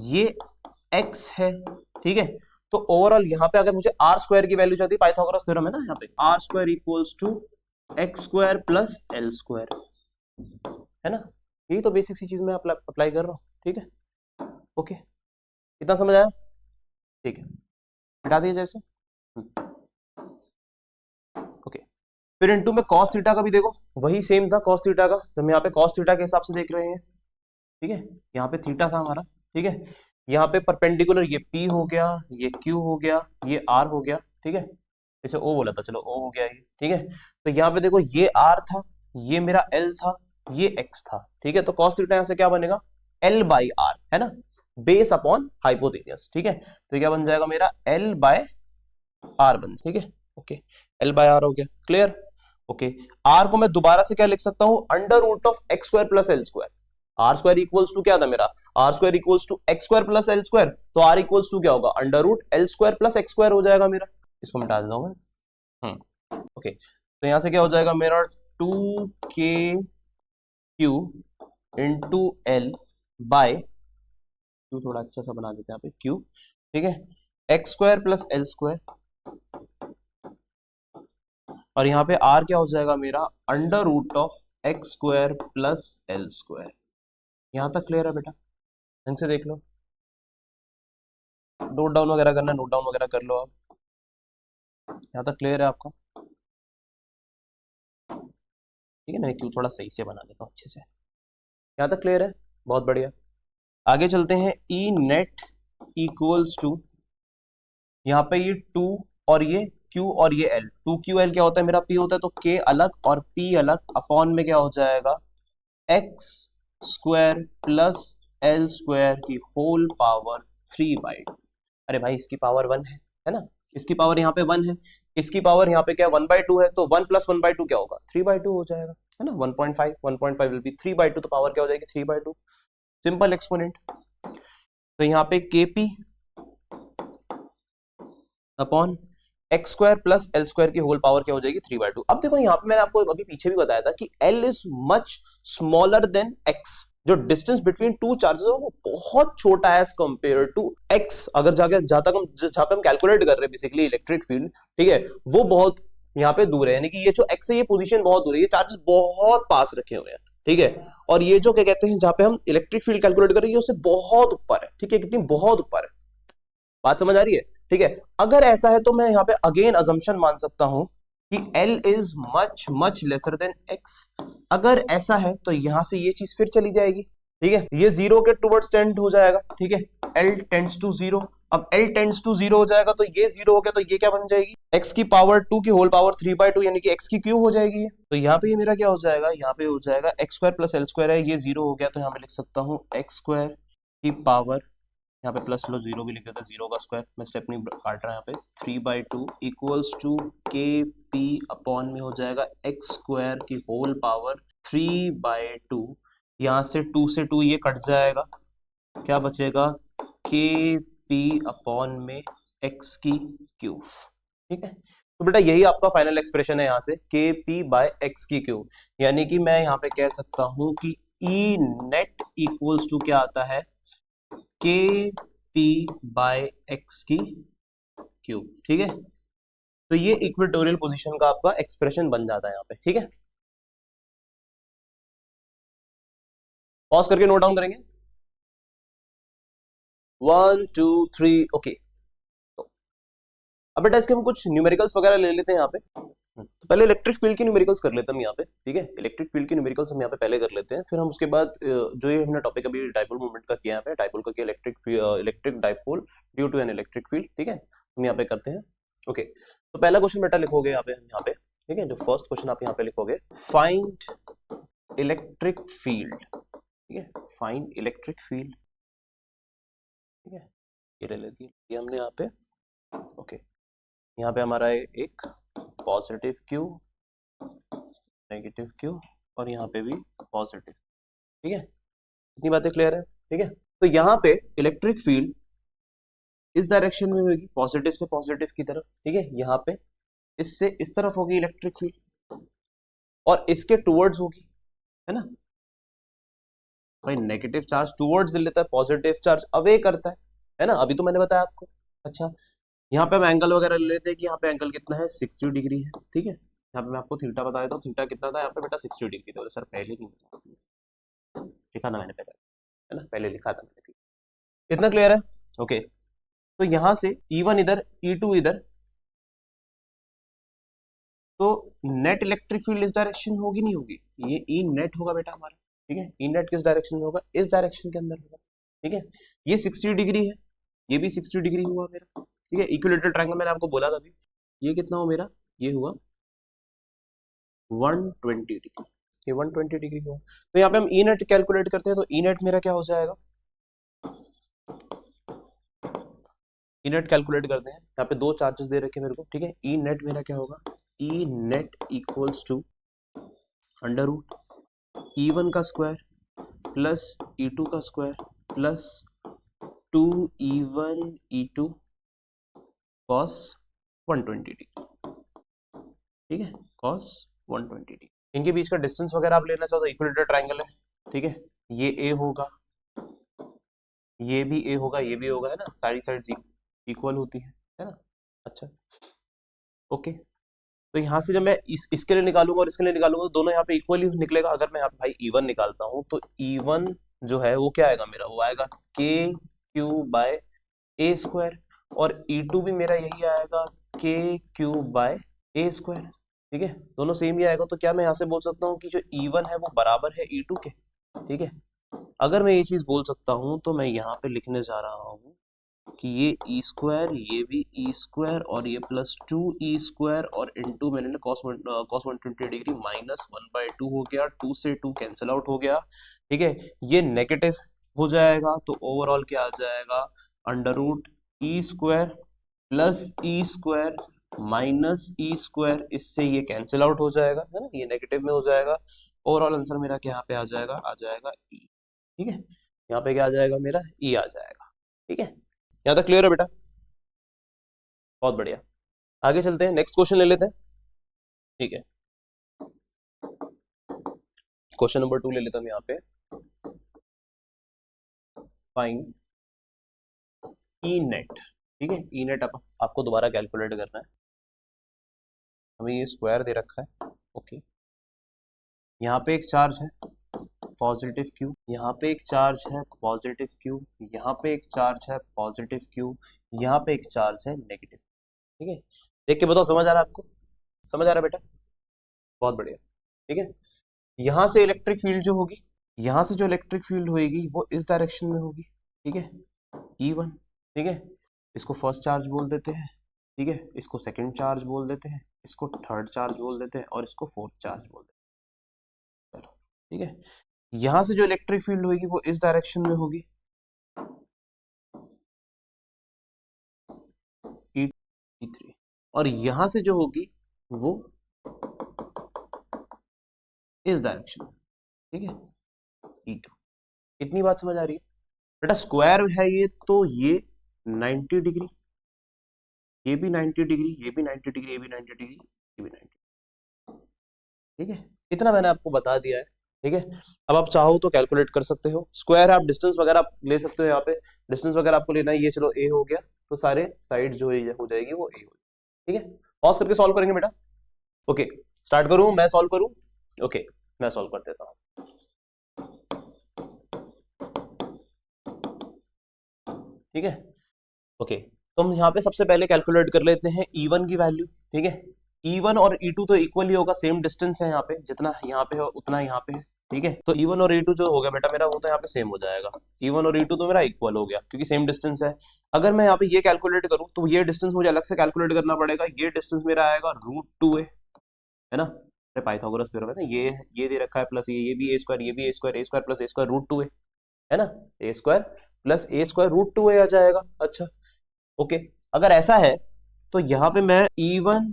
ये एक्स है, ठीक है। तो ओवरऑल यहाँ पे अगर मुझे आर स्क्वायर की वैल्यू चाहिए, पाइथागोरस थ्योरम है ना, यहाँ पे R square equals to x square plus L square, है ना। यही तो बेसिक सी चीज मैं अप्लाई कर रहा हूँ, ठीक है। ओके इतना समझ आया, ठीक है, हटा दिए जैसे। ओके फिर इनटू में cos थीटा का भी देखो, वही सेम था cos थीटा का, तो हम यहाँ पे cos थीटा के हिसाब से देख रहे हैं, ठीक है। यहाँ पे थीटा था हमारा, ठीक है। यहाँ पे परपेंडिकुलर ये P हो गया, ये Q हो गया, ये R हो गया, ठीक है। इसे O बोला था, चलो O हो गया ये, ठीक है। तो यहाँ पे देखो ये R था, ये मेरा L था, ये X था, ठीक है। तो cos थीटा यहाँ से क्या बनेगा, L बाई R, है ना, बेस अपॉन हाइपोटेन्यूस, ठीक है। तो क्या बन जाएगा मेरा L बाय R बन, ठीक है। ओके L बाय R हो गया, क्लियर। ओके R को मैं दोबारा से क्या लिख सकता हूँ, under root of x square plus L square. R square equals to क्या था मेरा, R square equals to x square plus L square, तो आर इक्वल्स टू क्या होगा, under root L square plus x square हो जाएगा मेरा। इसको मिटा देता हूं मैं, ओके। तो यहां से क्या हो जाएगा मेरा 2k q into L by Q, थोड़ा अच्छा सा बना देते हैं यहाँ पे q, ठीक है, x square plus L square, और यहाँ पे r क्या हो जाएगा मेरा, under root of x square plus L square. यहां तक क्लियर है बेटा, ढंग से देख लो, नोट डाउन वगैरह करना, नोट डाउन वगैरह कर लो आप। यहां तक क्लियर है आपका, ठीक है। मैं क्यों थोड़ा सही से बना देता हूँ अच्छे से, यहां तक क्लियर है, बहुत बढ़िया। आगे चलते हैं, E नेट इक्वल्स टू, यहाँ पे ये 2 और ये Q और ये L, 2QL क्या होता है मेरा, P होता है, तो K अलग और P अलग, अपॉन में क्या हो जाएगा, x square plus L square की होल पावर 3/2। अरे भाई इसकी पावर 1 है ना, इसकी पावर यहाँ पे 1 है, इसकी पावर यहाँ पे क्या है 1/2 है, तो 1 + 1/2 क्या होगा 3/2 हो जाएगा, है ना। 1.5 विल बी 3/2, तो पावर क्या हो जाएगी 3/2, सिंपल एक्सपोनेंट। तो यहाँ पे KP अपॉन x² + L² की होल पावर क्या हो जाएगी 3/2। अब देखो यहाँ पे मैंने आपको अभी पीछे भी बताया था कि L is much smaller than x, जो डिस्टेंस बिटवीन टू चार्जेस है वो बहुत छोटा है एज कंपेयर टू x। अगर जाके जहां पे हम कैलकुलेट कर रहे हैं बेसिकली इलेक्ट्रिक फील्ड, ठीक है, वो बहुत यहाँ पे दूर है, यानी कि ये जो x है ये पोजीशन बहुत दूर है, ये चार्जेस बहुत पास रखे हुए हैं, ठीक है। और ये जो क्या कहते हैं जहां पे हम इलेक्ट्रिक फील्ड कैलकुलेट कर रहे हैं उससे बहुत ऊपर है, ठीक है, कितनी बहुत ऊपर है, बात समझ आ रही है, ठीक है। अगर ऐसा है तो मैं यहाँ पे अगेन अजम्पशन मान सकता हूं कि L is much much lesser than x। अगर ऐसा है तो यहां से ये चीज फिर चली जाएगी, ठीक है, ये 0 के टुवर्ड्स टेंड हो जाएगा, ठीक है, L टेंड्स टू 0। अब L टेंड्स टू 0 हो जाएगा तो ये 0 हो गया, तो ये क्या बन जाएगी x की पावर 2 की होल पावर 3/2, यानी कि x की क्यूब हो जाएगी। तो यहाँ पे ये मेरा क्या हो जाएगा, यहाँ पे हो जाएगा x² + L² है, ये 0 हो गया, तो यहाँ पे लिख सकता हूँ x² की पावर, यहाँ पे प्लस लो 0 भी लिख देता है, 0 का स्क्वायर, मैं स्टेप नहीं काट रहा यहाँ पे, 3/2 इक्वल्स टू KP अपॉन में हो जाएगा x² की होल पावर 3/2। यहाँ से 2 से 2 ये कट जाएगा, क्या बचेगा KP अपॉन में x की क्यूब, ठीक है। तो बेटा यही आपका फाइनल एक्सप्रेशन है यहाँ से KP/x की क्यूब, यानी कि मैं यहाँ पे कह सकता हूँ कि E नेट इक्वल्स टू क्या आता है KP/x की क्यूब, ठीक है। तो ये इक्वेटोरियल पोजीशन का आपका एक्सप्रेशन बन जाता है यहाँ पे, ठीक है। पॉज करके नोट डाउन करेंगे 1 2 3 ओके। अब बेटा इसके हम कुछ न्यूमेरिकल्स वगैरह ले लेते हैं यहाँ पे। तो पहले इलेक्ट्रिक फील्ड की न्यूमेरिकल्स कर लेते हैं हम यहाँ पे, ठीक है। इलेक्ट्रिक फील्ड की न्यूमेरिकल्स हम यहाँ पे पहले कर लेते हैं, फिर हम उसके बाद जो ये हमने टॉपिक अभी डाइपोल मूवमेंट का किया है, डाइपोल का किया electric dipole due to an electric field, ठीक है, हम यहाँ पे करते हैं। ओके, तो पहला क्वेश्चन बेटा लिखोगे यहाँ पे, ठीक है, जो फर्स्ट क्वेश्चन आप यहाँ पे लिखोगे फाइंड इलेक्ट्रिक फील्ड, ठीक है, फाइंड इलेक्ट्रिक फील्ड, ठीक है, ये ले लेती है ये हमने यहाँ पे। ओके, यहाँ पे हमारा एक पॉजिटिव क्यू, नेगेटिव क्यू, और यहाँ पे भी पॉजिटिव, ठीक है, इतनी बातें क्लियर है, ठीक है। तो यहाँ पे इलेक्ट्रिक फील्ड इस डायरेक्शन में होगी, पॉजिटिव से पॉजिटिव की तरफ, ठीक है, यहाँ पे इससे इस तरफ होगी इलेक्ट्रिक फील्ड, और इसके टुवर्ड्स होगी, है ना भाई, नेगेटिव चार्ज टुवर्ड्स लेता है, पॉजिटिव चार्ज अवे करता है ना, अभी तो मैंने बताया आपको। अच्छा, यहाँ पे हम एंगल वगैरह ले लेते हैं कि यहाँ पे एंगल कितना है 60 डिग्री है, ठीक है। यहाँ पे मैं आपको थीटा बता देता हूँ, थीटा कितना था यहाँ पे बेटा 60 डिग्री था, सर पहले नहीं लिखा था मैंने, पहले है ना, पहले लिखा था मैंने, इतना क्लियर है। ओके, तो यहाँ से E1 इधर E2 इधर, तो नेट इलेक्ट्रिक फील्ड इस डायरेक्शन होगी नहीं होगी, ये E नेट होगा बेटा हमारा, ठीक है। E नेट किस डायरेक्शन में होगा, इस डायरेक्शन के अंदर होगा, ठीक है। ये 60 डिग्री है, ये भी 60 डिग्री हुआ मेरा, ठीक है। इक्विलेटरल ट्रायंगल मैंने आपको बोला था अभी, ये कितना हो मेरा, ये हुआ 120 डिग्री, ये 120 डिग्री हुआ। तो यहाँ पे हम ई नेट कैलकुलेट करते हैं, तो ई नेट मेरा क्या हो जाएगा, ई नेट कैलकुलेट करते हैं, यहाँ पे दो चार्जेस दे रखे मेरे को, ठीक है। ई नेट मेरा क्या होगा, E net equals to under root E1 का स्क्वायर प्लस E2 का square plus 2E1 E2 cos 120 degree, ठीक है, cos 120 डिग्री। इनके बीच का डिस्टेंस वगैरह आप लेना चाहो तो इक्विलेटरल ट्रायंगल है, ठीक है, ये A होगा, ये भी A होगा, ये भी होगा, है ना, सारी साइड इक्वल होती है ना। अच्छा, ओके, तो यहाँ से जब मैं इसके लिए निकालूंगा और इसके लिए निकालूंगा तो दोनों यहाँ पे इक्वली निकलेगा। अगर मैं यहाँ पे भाई E1 निकालता हूँ तो E1 जो है वो क्या आएगा मेरा, वो आएगा KQ/A², और E2 भी मेरा यही आएगा KQ/A², ठीक है, दोनों सेम ही आएगा। तो क्या मैं यहाँ से बोल सकता हूँ कि जो E1 है वो बराबर है E2 के, ठीक है। अगर मैं ये चीज बोल सकता हूँ तो मैं यहाँ पे लिखने जा रहा हूँ कि ये E², ये भी E² और ये प्लस 2E² और इनटू मैंने cos 120 डिग्री माइनस 1/2 हो गया, 2 से 2 कैंसिल आउट हो गया, ठीक है। ये नेगेटिव हो जाएगा तो ओवरऑल क्या आ जाएगा, under root E² plus E square minus E square, इससे ये कैंसिल आउट हो जाएगा, है ना, ये नेगेटिव में हो जाएगा। ओवरऑल आंसर मेरा क्या यहाँ पे आ जाएगा ई। ठीक है, यहाँ पे क्या आ जाएगा मेरा ई आ जाएगा। ठीक है, यहाँ तक क्लियर है बेटा? बहुत बढ़िया, आगे चलते हैं, नेक्स्ट क्वेश्चन ले लेते हैं। ठीक है, क्वेश्चन नंबर 2 ले लेता हूं यहाँ पे। Find E net. ठीक है, ई नेट आपको दोबारा कैलकुलेट करना है। हमें ये स्क्वायर दे रखा है। ओके, यहाँ पे एक चार्ज है पॉजिटिव क्यू, यहाँ पे एक चार्ज है पॉजिटिव क्यू, यहाँ पे एक चार्ज है पॉजिटिव क्यू, यहाँ पे एक चार्ज है नेगेटिव। ठीक है, देख के बताओ समझ आ रहा है आपको? समझ आ रहा है बेटा? बहुत बढ़िया। ठीक है, यहां से इलेक्ट्रिक फील्ड जो होगी, यहां से जो इलेक्ट्रिक फील्ड होगी वो इस डायरेक्शन में होगी। ठीक है, E1। ठीक है, इसको फर्स्ट चार्ज बोल देते हैं। ठीक है, इसको सेकंड चार्ज बोल देते हैं, इसको थर्ड चार्ज बोल देते हैं और इसको फोर्थ चार्ज बोल देते हैं। चलो, ठीक है, यहां से जो इलेक्ट्रिक फील्ड होगी वो इस डायरेक्शन में होगी, E3, और यहां से जो होगी वो इस डायरेक्शन में। ठीक है, E2। इतनी बात समझ आ रही है बेटा? स्क्वायर है ये, तो ये 90 डिग्री, ये भी 90 डिग्री, ये भी 90 डिग्री, ये भी 90 डिग्री, ये भी 90। ठीक है, इतना मैंने आपको बता दिया है। ठीक है, अब आप चाहो तो कैलकुलेट कर सकते हो। स्क्वायर आप डिस्टेंस वगैरह आप ले सकते हो, यहाँ पे डिस्टेंस वगैरह आपको लेना है। ये चलो ए हो गया, तो सारे साइड जो हो जाएगी वो ए हो जाएगी। ठीक है, पॉज करके सॉल्व करेंगे बेटा। ओके, स्टार्ट करूं, मैं सॉल्व करूं? ओके, मैं सॉल्व कर देता हूं। ठीक है, ओके, तो हम यहाँ पे सबसे पहले कैलकुलेट कर लेते हैं E1 की वैल्यू। ठीक है, E1 और E2 तो इक्वल ही होगा, सेम डिस्टेंस है यहाँ पे, जितना यहाँ पे है उतना यहाँ पे है। ठीक है, तो E1 और E2 जो हो गया बेटा मेरा, वो तो यहाँ पे सेम हो जाएगा। E1 और E2 तो मेरा इक्वल हो गया क्योंकि सेम डिस्टेंस है। अगर मैं यहाँ पे ये कैलकुलेट करूँ तो ये डिस्टेंस मुझे अलग से कैलकुलेट करना पड़ेगा। ये डिस्टेंस मेरा आएगा √2a, है ना, पाइथागोरस थ्योरम है ना, ये दे रखा है, प्लस ये भी ए स्क्वायर, ये भी ए स्क्वायर, प्लस ए स्क्वायर √2a, है ना, ए स्क्वायर प्लस ए स्क्वायर √2a आ जाएगा। अच्छा, ओके, अगर ऐसा है तो यहाँ पे मैं E1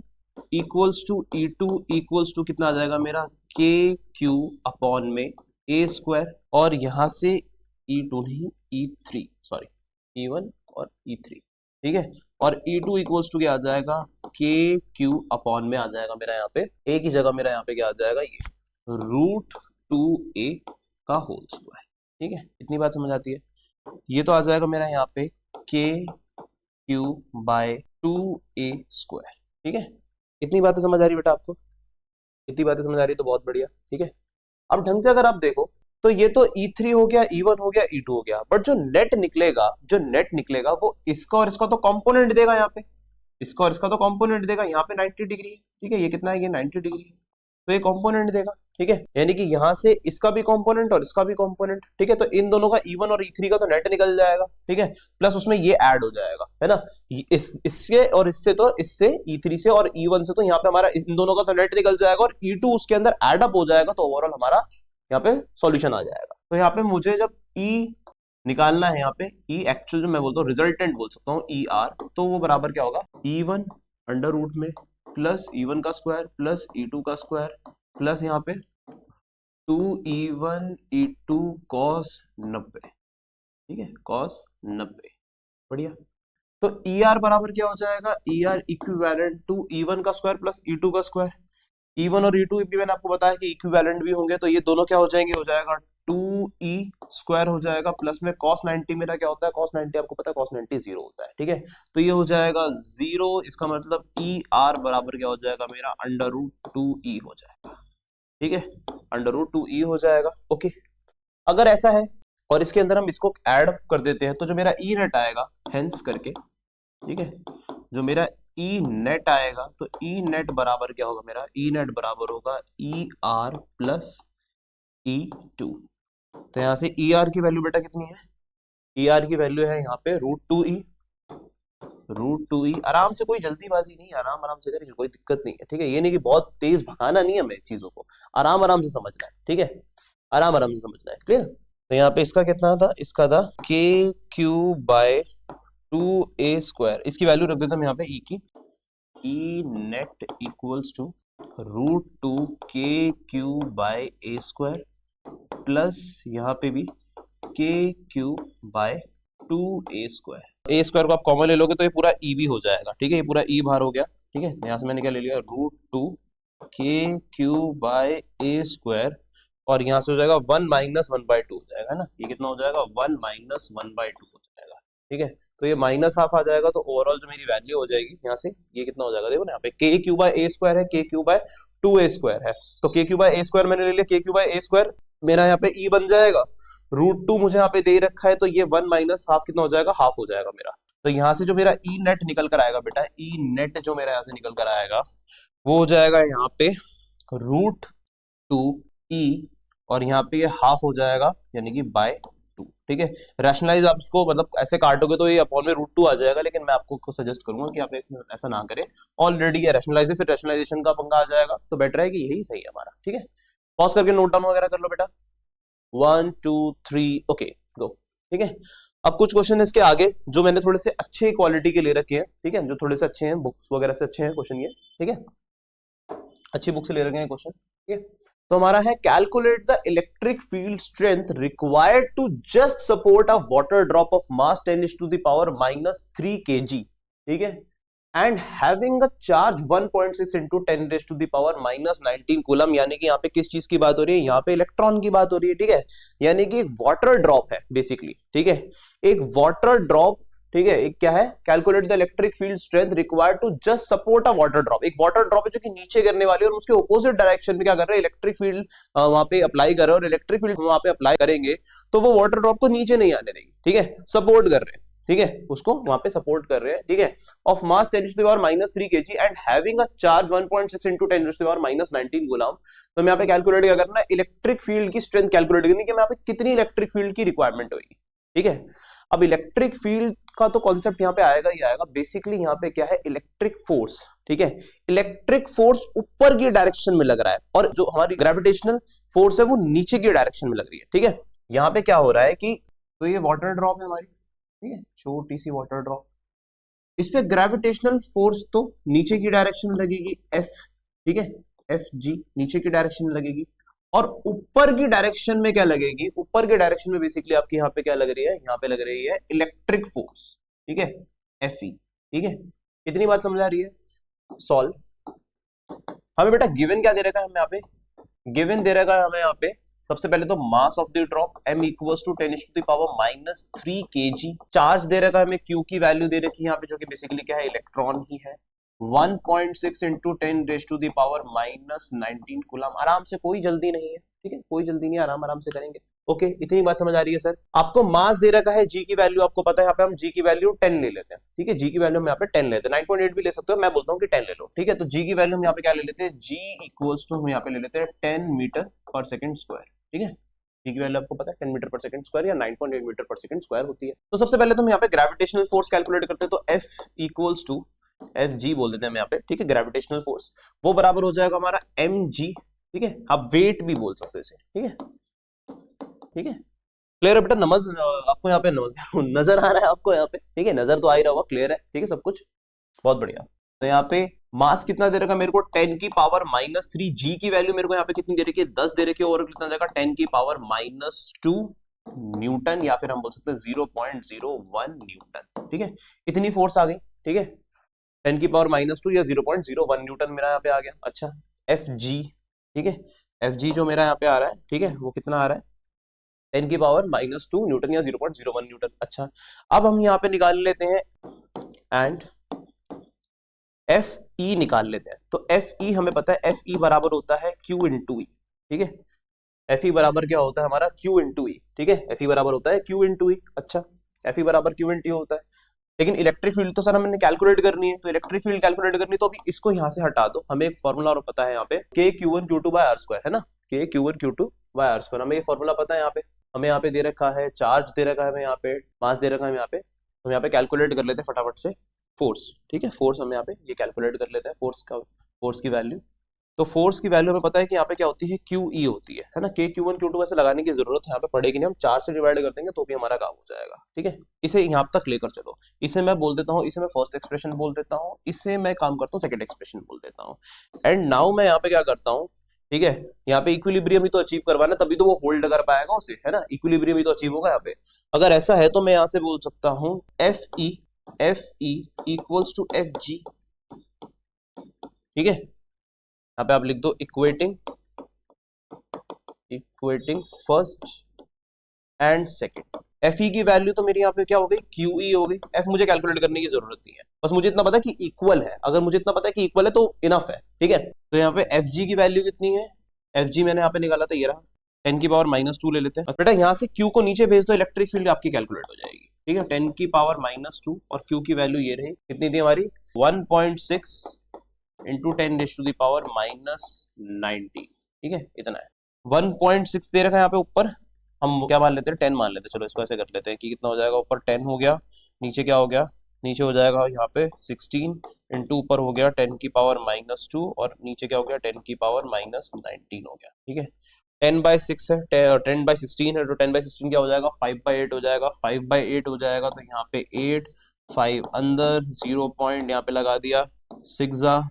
equals to E2 equals to कितना आ जाएगा मेरा, KQ अपॉन में ए स्क्वायर, और यहाँ से E2 नहीं E3, सॉरी, E1 और E3। ठीक है, और E2 इक्वल्स टू क्या आ जाएगा, KQ अपॉन में आ जाएगा मेरा यहाँ पे ए की जगह मेरा यहाँ पे क्या आ जाएगा, ये √2a का होल स्क्वायर। ठीक है, इतनी बात समझ आती है? ये तो आ जाएगा मेरा यहाँ पे KQ बाय 2a स्क्वायर। ठीक है, इतनी बातें समझ आ रही बेटा आपको? इतनी बातें समझ आ रही तो बहुत बढ़िया। ठीक है, अब ढंग से अगर आप देखो तो ये तो E3 हो गया, E1 हो गया, E2 हो गया, बट जो नेट निकलेगा वो इसका और इसका तो कंपोनेंट देगा। यहाँ पे इसका और इसका तो कंपोनेंट देगा। यहाँ पे 90 डिग्री है। ठीक है, ये कितना है, ये 90 डिग्री है, तो ये कंपोनेंट देगा। ठीक है, यानी कि यहाँ से इसका भी कंपोनेंट और इसका भी कंपोनेंट। ठीक है, तो इन दोनों का E1 और E3 का तो नेट निकल जाएगा। ठीक है, प्लस उसमें ये ऐड हो जाएगा, है ना, इससे और इससे, तो इससे E3 से और E1 से, तो यहाँ पे हमारा इन दोनों का तो नेट निकल जाएगा और E2 उसके अंदर एड अप हो जाएगा, तो ओवरऑल हमारा यहाँ पे सॉल्यूशन आ जाएगा। तो यहाँ पे मुझे जब E निकालना है, यहाँ पे E एक्चुअल जो मैं बोलता हूँ रिजल्टेंट बोल सकता हूँ ER, तो वो बराबर क्या होगा, E1 अंडर रूट में प्लस E1 का स्क्वायर प्लस E2 का स्क्वायर प्लस यहाँ पे 2E1 E2 cos 90। ठीक है, cos 90, बढ़िया। तो ER बराबर क्या हो जाएगा, ER इक्विवेलेंट टू E1 का स्क्वायर प्लस E2 का स्क्वायर। E1 और E2 भी मैंने आपको बताया कि इक्विवेलेंट भी होंगे, तो ये दोनों क्या हो जाएंगे, हो जाएगा 2E स्क्वायर हो जाएगा, प्लस में cos 90 मेरा क्या होता है, cos 90 आपको पता है cos 90 0 होता है। ठीक है, तो ये हो जाएगा 0, इसका मतलब ER बराबर क्या हो जाएगा मेरा, √2E हो जाएगा। ठीक है, √2E हो जाएगा। ओके, अगर ऐसा है और इसके अंदर हम इसको ऐड कर देते हैं, तो जो मेरा E नेट आएगा हेंस करके, ठीक है, जो मेरा E नेट आएगा, तो E नेट बराबर क्या होगा मेरा, E नेट बराबर होगा ER प्लस E2। तो यहां से ER की वैल्यू बेटा कितनी है, ER की वैल्यू है यहाँ पे √2E। आराम से, कोई जल्दीबाजी नहीं, आराम आराम से करेंगे, कोई दिक्कत नहीं है। ठीक है, ये नहीं कि बहुत तेज भगाना नहीं है हमें चीजों को, आराम आराम से समझना है। ठीक है, आराम आराम से समझना है, क्लियर? तो यहाँ पे इसका कितना था, इसका था KQ बाय 2a², इसकी वैल्यू रख देता हम यहाँ पे ई की, ई नेट इक्वल्स टू √2 प्लस यहाँ पे भी KQ/2a²। a² को आप कॉमन ले लोगे तो ये पूरा ई भी हो जाएगा, ठीक है, ये पूरा ई बाहर हो गया, ठीक है। यहाँ से मैंने क्या ले लिया, √2 KQ/a², और यहाँ से हो जाएगा 1 - 1/2 हो जाएगा ना, ये कितना हो जाएगा, 1 - 1/2 हो जाएगा, ठीक है। तो ये -½ आ जाएगा, तो ओवरऑल जो मेरी वैल्यू हो जाएगी यहाँ से, ये कितना हो जाएगा, देखो ना यहाँ पे KQ/a² है, KQ/2a² है, तो KQ/a² मैंने ले लिया, KQ/a² मेरा यहाँ पे ई बन जाएगा, √2 मुझे यहाँ पे दे रखा है, तो ये 1 - ½ कितना हो जाएगा, हाफ हो जाएगा मेरा। तो यहाँ से जो मेरा ई नेट निकल कर आएगा बेटा, ई नेट जो मेरा यहाँ से निकल कर आएगा वो हो जाएगा यहाँ पे √2e, और यहाँ पे ये हाफ हो जाएगा, यानी कि /2, ठीक है। रैशनलाइज आप इसको मतलब ऐसे काटोगे तो ये अपॉन में √2 आ जाएगा, लेकिन मैं आपको सजेस्ट करूंगा कि आप ऐसा ना करें, ऑलरेडी ये रैशनलाइज है, फिर रैशनलाइजेशन का पंगा आ जाएगा, तो बेटर है कि यही सही है हमारा, ठीक है। पॉज करके नोट डाउन वगैरह कर लो बेटा, 1 2 3 ओके गो, ठीक है। अब कुछ क्वेश्चन इसके आगे जो मैंने थोड़े से अच्छे क्वालिटी के ले रखे हैं, ठीक है, जो थोड़े से अच्छे हैं, बुक्स वगैरह से अच्छे हैं क्वेश्चन ये, ठीक है, अच्छी बुक से ले रखे हैं क्वेश्चन, ठीक है। तो हमारा है calculate the electric field strength required to just support a water drop of mass 10⁻³ kg, ठीक है, and having a charge 1.6 × 10⁻⁻19 coulomb, यानी कि यहाँ पे किस चीज की बात हो रही है, यहाँ पे इलेक्ट्रॉन की बात हो रही है, ठीक है, यानी कि एक वाटर ड्रॉप है बेसिकली, ठीक है, एक वाटर ड्रॉप, ठीक है, एक क्या है, calculate the electric field strength required to just support a water drop, एक वाटर ड्रॉप है जो कि नीचे गिरने वाली है, और उसके ऑपोजिट डायरेक्शन में क्या कर रहे हैं, इलेक्ट्रिक फील्ड वहां पे अप्लाई कर रहे हैं, और इलेक्ट्रिक फील्ड वहां पे अप्लाई करेंगे तो वो वाटर ड्रॉप को नीचे नहीं आने देगी, ठीक है, सपोर्ट कर रहे हैं, ठीक है, उसको वहां पे सपोर्ट कर रहे हैं, ठीक है, of mass 10⁻³ kg and having a charge 1.6 × 10⁻19 coulomb. तो मैं यहाँ पे कैलकुलेट क्या करना है, इलेक्ट्रिक फील्ड की स्ट्रेंथ कैलकुलेट करनी है कि मैं यहाँ पे कितनी इलेक्ट्रिक फील्ड की रिक्वायरमेंट होगी, ठीक है। अब इलेक्ट्रिक फील्ड का तो कॉन्सेप्ट यहाँ पे आएगा ही आएगा, बेसिकली यहाँ पे क्या है, इलेक्ट्रिक फोर्स, ठीक है, इलेक्ट्रिक फोर्स ऊपर की डायरेक्शन में लग रहा है, और जो हमारी ग्रेविटेशनल फोर्स है वो नीचे की डायरेक्शन में लग रही है, ठीक है। यहाँ पे क्या हो रहा है कि तो ये वाटर ड्रॉप है हमारी, ठीक है, छोटी सी वाटर ड्रॉप, इस पे ग्रेविटेशनल फोर्स तो नीचे की डायरेक्शन में लगेगी F, ठीक है, FG नीचे की डायरेक्शन में लगेगी, और ऊपर की डायरेक्शन में क्या लगेगी, ऊपर के डायरेक्शन में बेसिकली आपकी यहाँ पे क्या लग रही है, यहाँ पे लग रही है इलेक्ट्रिक फोर्स, ठीक है, FE, ठीक है। इतनी बात समझ आ रही है, सॉल्व। हमें बेटा गिवन क्या दे रखा है, हमें यहाँ पे गिवन दे रखा है हमें यहाँ पे, सबसे पहले तो mass of the drop m = 10⁻³ kg, charge दे रखा है हमें, q की वैल्यू दे रखी है यहाँ पे, जो कि बेसिकली क्या है, इलेक्ट्रॉन ही है, 1.6 × 10⁻⁻19 कूलम। आराम से, कोई जल्दी नहीं है, ठीक है, कोई जल्दी नहीं, आराम आराम से करेंगे, ओके। इतनी बात समझ आ रही है सर। आपको मास दे रखा है, g की वैल्यू आपको पता है, यहाँ पे हम g की वैल्यू 10 ले लेते हैं, ठीक है, g की वैल्यू हम यहाँ पे 10 लेते हैं, 9.8 भी ले सकते हो, मैं बोलता हूँ कि 10 ले लो, ठीक है। तो g की वैल्यू हम यहाँ पे क्या ले लेते हैं, g = हम यहाँ पे ले लेते हैं 10 m/s², ठीक है, g की वैल्यू आपको पता है 10 m/s² या 9.8 m/s² होती है। तो सबसे पहले तो हम यहाँ पे ग्रेविटेशनल फोर्स कैलकुलेट करते हैं, तो F = Fg बोल देते हैं हम यहाँ पे, ठीक है, ग्रेविटेशनल फोर्स, वो बराबर हो जाएगा हमारा mg, ठीक है, आप वेट भी बोल सकते हो इसे, ठीक है, ठीक है, क्लियर है बेटा, आपको यहाँ पे नजर आ रहा है आपको यहाँ पे, ठीक है, नजर तो आ ही रहा होगा, क्लियर है, ठीक है, सब कुछ बहुत बढ़िया। तो यहाँ पे मास कितना दे रखा मेरे को, 10⁻³ g की वैल्यू मेरे को यहाँ पे कितनी दे रखी है, 10 दे रखी है, और कितना देगा 10⁻² न्यूटन, या फिर हम बोल सकते हैं 0.01 न्यूटन, ठीक है, इतनी फोर्स आ गई, ठीक है, 10⁻² या 0.01 न्यूटन मेरा यहाँ पे आ गया। अच्छा, Fg, ठीक है, Fg जो मेरा यहाँ पे आ रहा है, ठीक है, वो कितना आ रहा है, 10⁻² न्यूटन या 0.01 न्यूटन। अच्छा, अब हम यहाँ पे निकाल लेते हैं एंड Fe निकाल लेते हैं, तो Fe हमें पता है, Fe बराबर होता है Q × E, ठीक है, Fe बराबर क्या होता है हमारा, Q × E, ठीक है, Fe बराबर होता है Q × E। अच्छा, Fe बराबर Q × E होता है, लेकिन इलेक्ट्रिक फील्ड तो सर हमने कैलकुलेट करनी है, तो इलेक्ट्रिक फील्ड कैलकुलेट करनी है, तो अभी इसको यहाँ से हटा दो, हमें एक फॉर्मूला और पता है यहाँ पे, KQ1Q2/R², है ना, KQ1Q2/R², हमें ये फॉर्मूला पता है, यहाँ पे हमें यहाँ पे दे रखा है, चार्ज दे रखा है हमें यहाँ पे, मास दे रखा है यहाँ पे, हम यहाँ पे कैलकुलेट कर लेते हैं फटाफट से फोर्स, ठीक है, फोर्स हम यहाँ पे ये कैलकुलेट कर लेते हैं, फोर्स की वैल्यू, तो फोर्स की वैल्यू हमें पता है कि यहाँ पे क्या होती है, क्यू ई होती है ना। के क्यू वन क्यू टू वैसे लगाने की जरूरत है यहाँ पे पड़ेगी नहीं, हम 4 से डिवाइड कर देंगे तो भी हमारा काम हो जाएगा, ठीक है। इसे यहाँ तक लेकर चलो, इसे मैं बोल देता हूँ, इसे मैं फर्स्ट एक्सप्रेशन बोल देता हूँ, इसे मैं काम करता हूँ सेकंड एक्सप्रेशन बोल देता हूँ। एंड नाउ मैं यहाँ पे क्या करता हूँ, ठीक है, यहाँ पे इक्विलिब्रियम ही तो अचीव करवाना, तभी तो वो होल्ड कर पाएगा उसे, है ना। इक्विलिब्रियम ही तो अचीव होगा यहाँ पे। अगर ऐसा है तो मैं यहाँ से बोल सकता हूँ F E equals to F G, ठीक है। यहाँ पे आप लिख दो equating first and second. F E की वैल्यू तो मेरी यहाँ पे क्या हो गई, क्यू ई हो गई। एफ मुझे कैलकुलेट करने की जरूरत नहीं है, बस मुझे इतना पता है कि इक्वल है। अगर मुझे इतना पता है कि इक्वल है तो इनफ है, ठीक है। तो यहाँ पे एफ जी की वैल्यू कितनी है, एफ जी मैंने यहाँ पे निकाला था, ये रहा 10 की पावर -2 ले लेते हैं। बेटा यहाँ से क्यू को नीचे भेज दो, इलेक्ट्रिक फील्ड आपकी कैलकुलेट हो जाएगी, ठीक है। 10 की पावर -2 और क्यू की वैल्यू ये रही, कितनी थी हमारी 1.6 इंटू 10 टू द पावर -90, ठीक है, इतना है। 1.6 दे रखा है यहाँ पे ऊपर, हम क्या मान लेते हैं 10 मान लेते हैं। चलो इसको ऐसे कर लेते हैं कि कितना हो जाएगा, ऊपर 10 हो गया, नीचे क्या हो गया, नीचे हो जाएगा यहाँ पे 16 इंटू ऊपर हो गया 10 की पावर -2 और नीचे क्या हो गया 10 की पावर -19 हो गया, ठीक है। 10/6 है, 10/16 है, तो 10/16 क्या हो जाएगा 5/8 हो जाएगा, 5/8 हो जाएगा तो यहाँ पे 8 5 अंदर 0 पॉइंट यहाँ पे लगा दिया, 6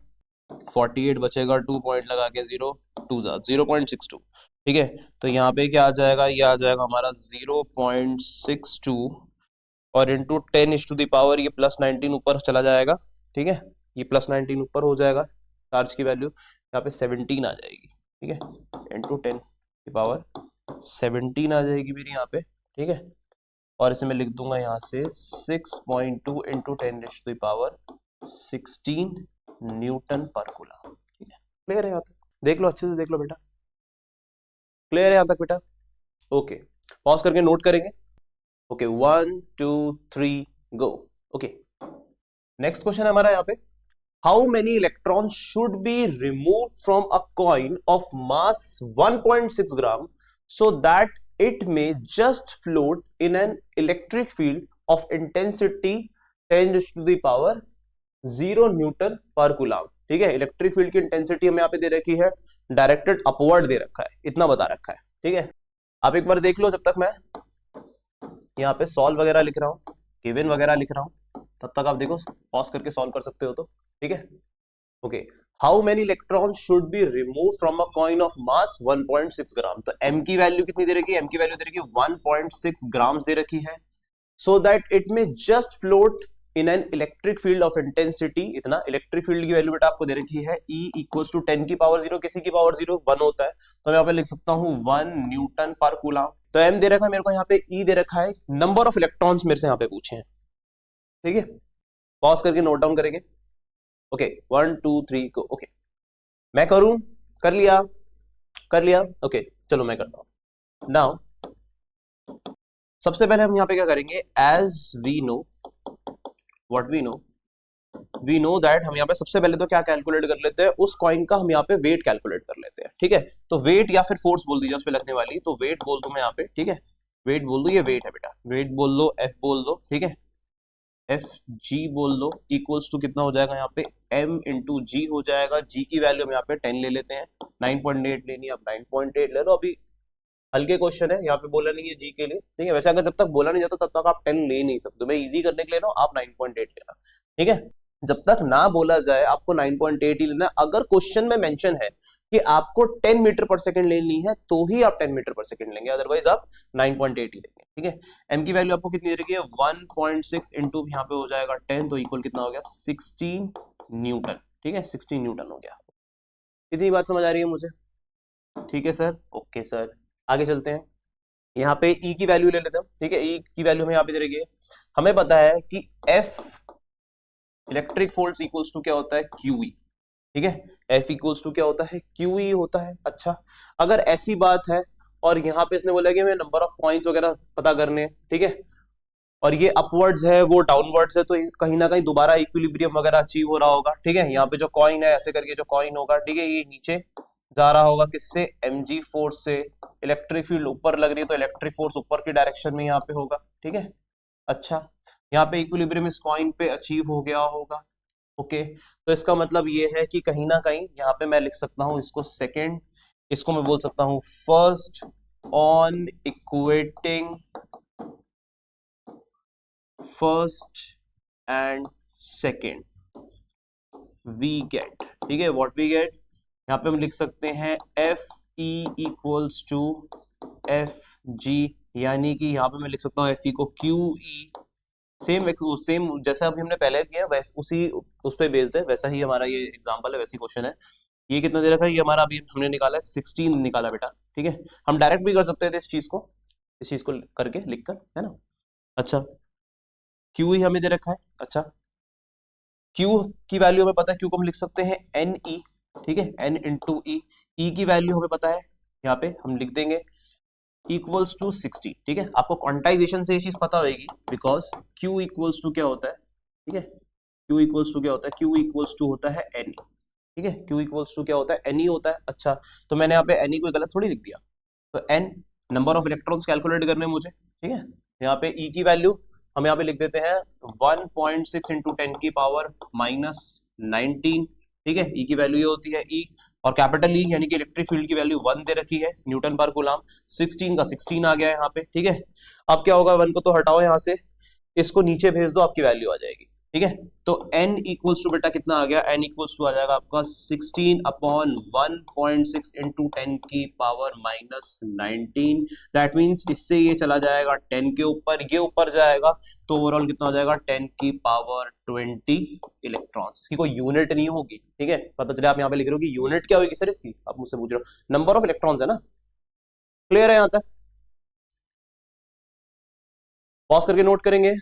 48 बचेगा, 2 पॉइंट लगा के 0 2 0.62, ठीक है। तो यहाँ पे क्या आ जाएगा, ये आ जाएगा हमारा 0.62 और इंटू 10 ये +19 ऊपर चला जाएगा, ठीक है। ये +19 ऊपर हो जाएगा, चार्ज की वैल्यू यहाँ पे 17 आ जाएगी, ठीक है, इंटू 10 17 आ जाएगी मेरी यहाँ पे, ठीक है। और इसे मैं लिख दूंगा यहाँ से 6.2 इंटू 10 16 न्यूटन पर कूलम, ठीक है। क्लियर है यहाँ तक, देख लो अच्छे से देख लो बेटा, क्लियर है यहाँ तक बेटा, ओके। पॉज करके नोट करेंगे, okay 1 2 3 go, okay. Next question है हमारा यहाँ पे, how many electron should be remove from a coin of mass 1.6 gram so that it may just float in an electric field of intensity 10⁻0 newton per coulomb, ठीक है। Electric field की intensity हमें यहाँ पे दे रखी है, डायरेक्टेड अपवर्ड दे रखा है, इतना बता रखा है, ठीक है। आप एक बार देख लो, जब तक मैं यहाँ पे सॉल्व वगैरह लिख रहा हूँ, गिवन वगैरह लिख रहा हूँ, तब तक आप देखो, पॉज करके सॉल्व कर सकते हो तो, ठीक है। Okay, how many electron should be remove from a coin of mass 1.6 ग्राम। तो m की वैल्यू कितनी दे रखी है, m की वैल्यू दे रखी है 1.6 ग्राम्स दे रखी है, सो that it may just float in an electric field of intensity, इतना। इलेक्ट्रिक फील्ड की वैल्यू बेटा आपको दे रखी है E इक्वल्स टू 10 की पावर 0, किसी की पावर 0 1 होता है, तो मैं यहाँ पे लिख सकता हूँ 1 न्यूटन पर कूलम। तो m दे रखा है मेरे को, यहाँ पे E दे रखा है, नंबर ऑफ इलेक्ट्रॉन्स मेरे से यहाँ पे पूछे हैं, ठीक है। पॉज करके नोट डाउन करेंगे, ओके 1 2 3 को, ओके। मैं करूं, कर लिया, ओके चलो मैं करता हूं। नाउ सबसे पहले हम यहाँ पे क्या करेंगे, as we know what we know that, हम यहाँ पे सबसे पहले तो क्या कैलकुलेट कर लेते हैं, उस कॉइन का हम यहाँ पे वेट कैलकुलेट कर लेते हैं, ठीक है। तो वेट या फिर फोर्स बोल दीजिए उस पे लगने वाली, तो वेट बोल दो मैं यहाँ पे, ठीक है। वेट बोल दो, ये वेट है बेटा, वेट बोल दो, F बोल दो, ठीक है, एफ जी बोल दो, इक्वल्स टू कितना हो जाएगा यहाँ पे m इंटू जी हो जाएगा। g की वैल्यू हम यहाँ पे 10 ले लेते हैं, 9.8 लेनी है, अब 9.8 ले लो। अभी हल्के क्वेश्चन है, यहाँ पे बोला नहीं है जी के लिए, ठीक है। वैसे अगर जब तक बोला नहीं जाता तब तक आप 10 ले नहीं सकते, मैं इजी करने के लिए ना आप 9.8 लेना, ठीक है। जब तक ना बोला जाए आपको 9.8 ही लेना। अगर क्वेश्चन में मेंशन है कि आपको 10 मीटर पर सेकंड लेनी है तो ही आप 10 मीटर पर सेकंड लेंगे, अदरवाइज आप 9.8 ही लेंगे, ठीक है। m की वैल्यू आपको कितनी दे रखी है 1.6 इंटू यहाँ पे हो जाएगा 10, तो इक्वल कितना हो गया 16 न्यूटन, ठीक है, 16 न्यूटन हो गया। इतनी बात समझ आ रही है मुझे, ठीक है सर, ओके सर। आगे चलते हैं, यहाँ पे E की वैल्यू ले लेते हैं, ठीक है। E की वैल्यू हमें यहाँ पे दे रखी है, हमें पता है कि F electric force equals to क्या होता है QE, ठीक है। F इक्वल्स टू क्या होता है QE होता है। अच्छा, अगर ऐसी बात है और यहाँ पे इसने बोला कि हमें नंबर ऑफ कॉइन्स वगैरह पता करने हैं, ठीक है, और ये अपवर्ड्स है वो डाउनवर्ड्स है, तो कहीं ना कहीं दोबारा इक्विलिब्रियम वगैरह अचीव हो रहा होगा, ठीक है। यहाँ पे जो कॉइन है ऐसे करके जो कॉइन होगा, ठीक है, ये नीचे जा रहा होगा किससे, mg फोर्स से। इलेक्ट्रिक फील्ड ऊपर लग रही है तो इलेक्ट्रिक फोर्स ऊपर की डायरेक्शन में यहाँ पे होगा, ठीक है। अच्छा, यहाँ पे इक्विलिब्रियम इस कॉइन पे अचीव हो गया होगा, ओके, तो इसका मतलब ये है कि कहीं ना कहीं यहाँ पे मैं लिख सकता हूँ इसको सेकेंड, इसको मैं बोल सकता हूँ first on equating first and second we get, ठीक है, व्हाट वी गेट, यहाँ पे हम लिख सकते हैं F E equals to F G, यानी कि यहाँ पे मैं लिख सकता हूँ एफ ई को क्यू ई, सेम सेम जैसा अभी हमने पहले किया वैसे उसी उस पर बेस्ड है, वैसा ही हमारा ये एग्जांपल है, वैसी क्वेश्चन है। ये कितना दे रखा है, ये हमारा अभी हमने निकाला है 16 निकाला बेटा, ठीक है। हम डायरेक्ट भी कर सकते थे इस चीज को करके लिखकर, है ना। अच्छा, क्यू ही हमें दे रखा है। अच्छा, क्यू की वैल्यू हमें पता है, क्यू को हम लिख सकते हैं एन ई, ठीक है, एन इंटू ई, ई की वैल्यू हमें पता है, यहाँ पे हम लिख देंगे इक्वल्स टू 60, ठीक है। आपको क्वांटाइजेशन से ये चीज पता होगी, बिकॉज क्यू इक्वल्स टू क्या होता है, ठीक है, क्यू इक्वल्स टू क्या होता है, क्यू इक्वल्स टू होता है एन, ठीक है, क्यू इक्वल्स टू क्या होता है, एन ई होता है। अच्छा, तो मैंने यहाँ पे एन ई को गलत थोड़ी लिख दिया, तो N number of electrons calculate करने मुझे, ठीक है। यहाँ पे ई की वैल्यू हम यहाँ पे लिख देते हैं 1.6 इंटू 10 की पावर माइनस 19, ठीक है, ई की वैल्यू ये होती है ई, और कैपिटल ई यानी कि इलेक्ट्रिक फील्ड की वैल्यू 1 दे रखी है न्यूटन पर कूलम, 16 का 16 आ गया है यहाँ पे, ठीक है। अब क्या होगा, 1 को तो हटाओ यहाँ से, इसको नीचे भेज दो, आपकी वैल्यू आ जाएगी, ठीक है। तो n इक्वल्स टू बेटा कितना आ गया, n इक्वल्स टू आ जाएगा आपका 16 अपॉन 1.6 इंटू 10 की पावर माइनस 19, दैट मीन्स इससे ये चला जाएगा 10 के ऊपर, ये ऊपर जाएगा, तो ओवरऑल कितना हो जाएगा 10 की पावर 20 इलेक्ट्रॉन्स। इसकी कोई यूनिट नहीं होगी, ठीक है, पता चले आप यहाँ पे लिख रहे हो कि यूनिट क्या होगी सर इसकी, आप मुझसे पूछ रहे हो, नंबर ऑफ इलेक्ट्रॉन्स है ना, क्लियर है यहाँ तक, पॉज करके नोट करेंगे,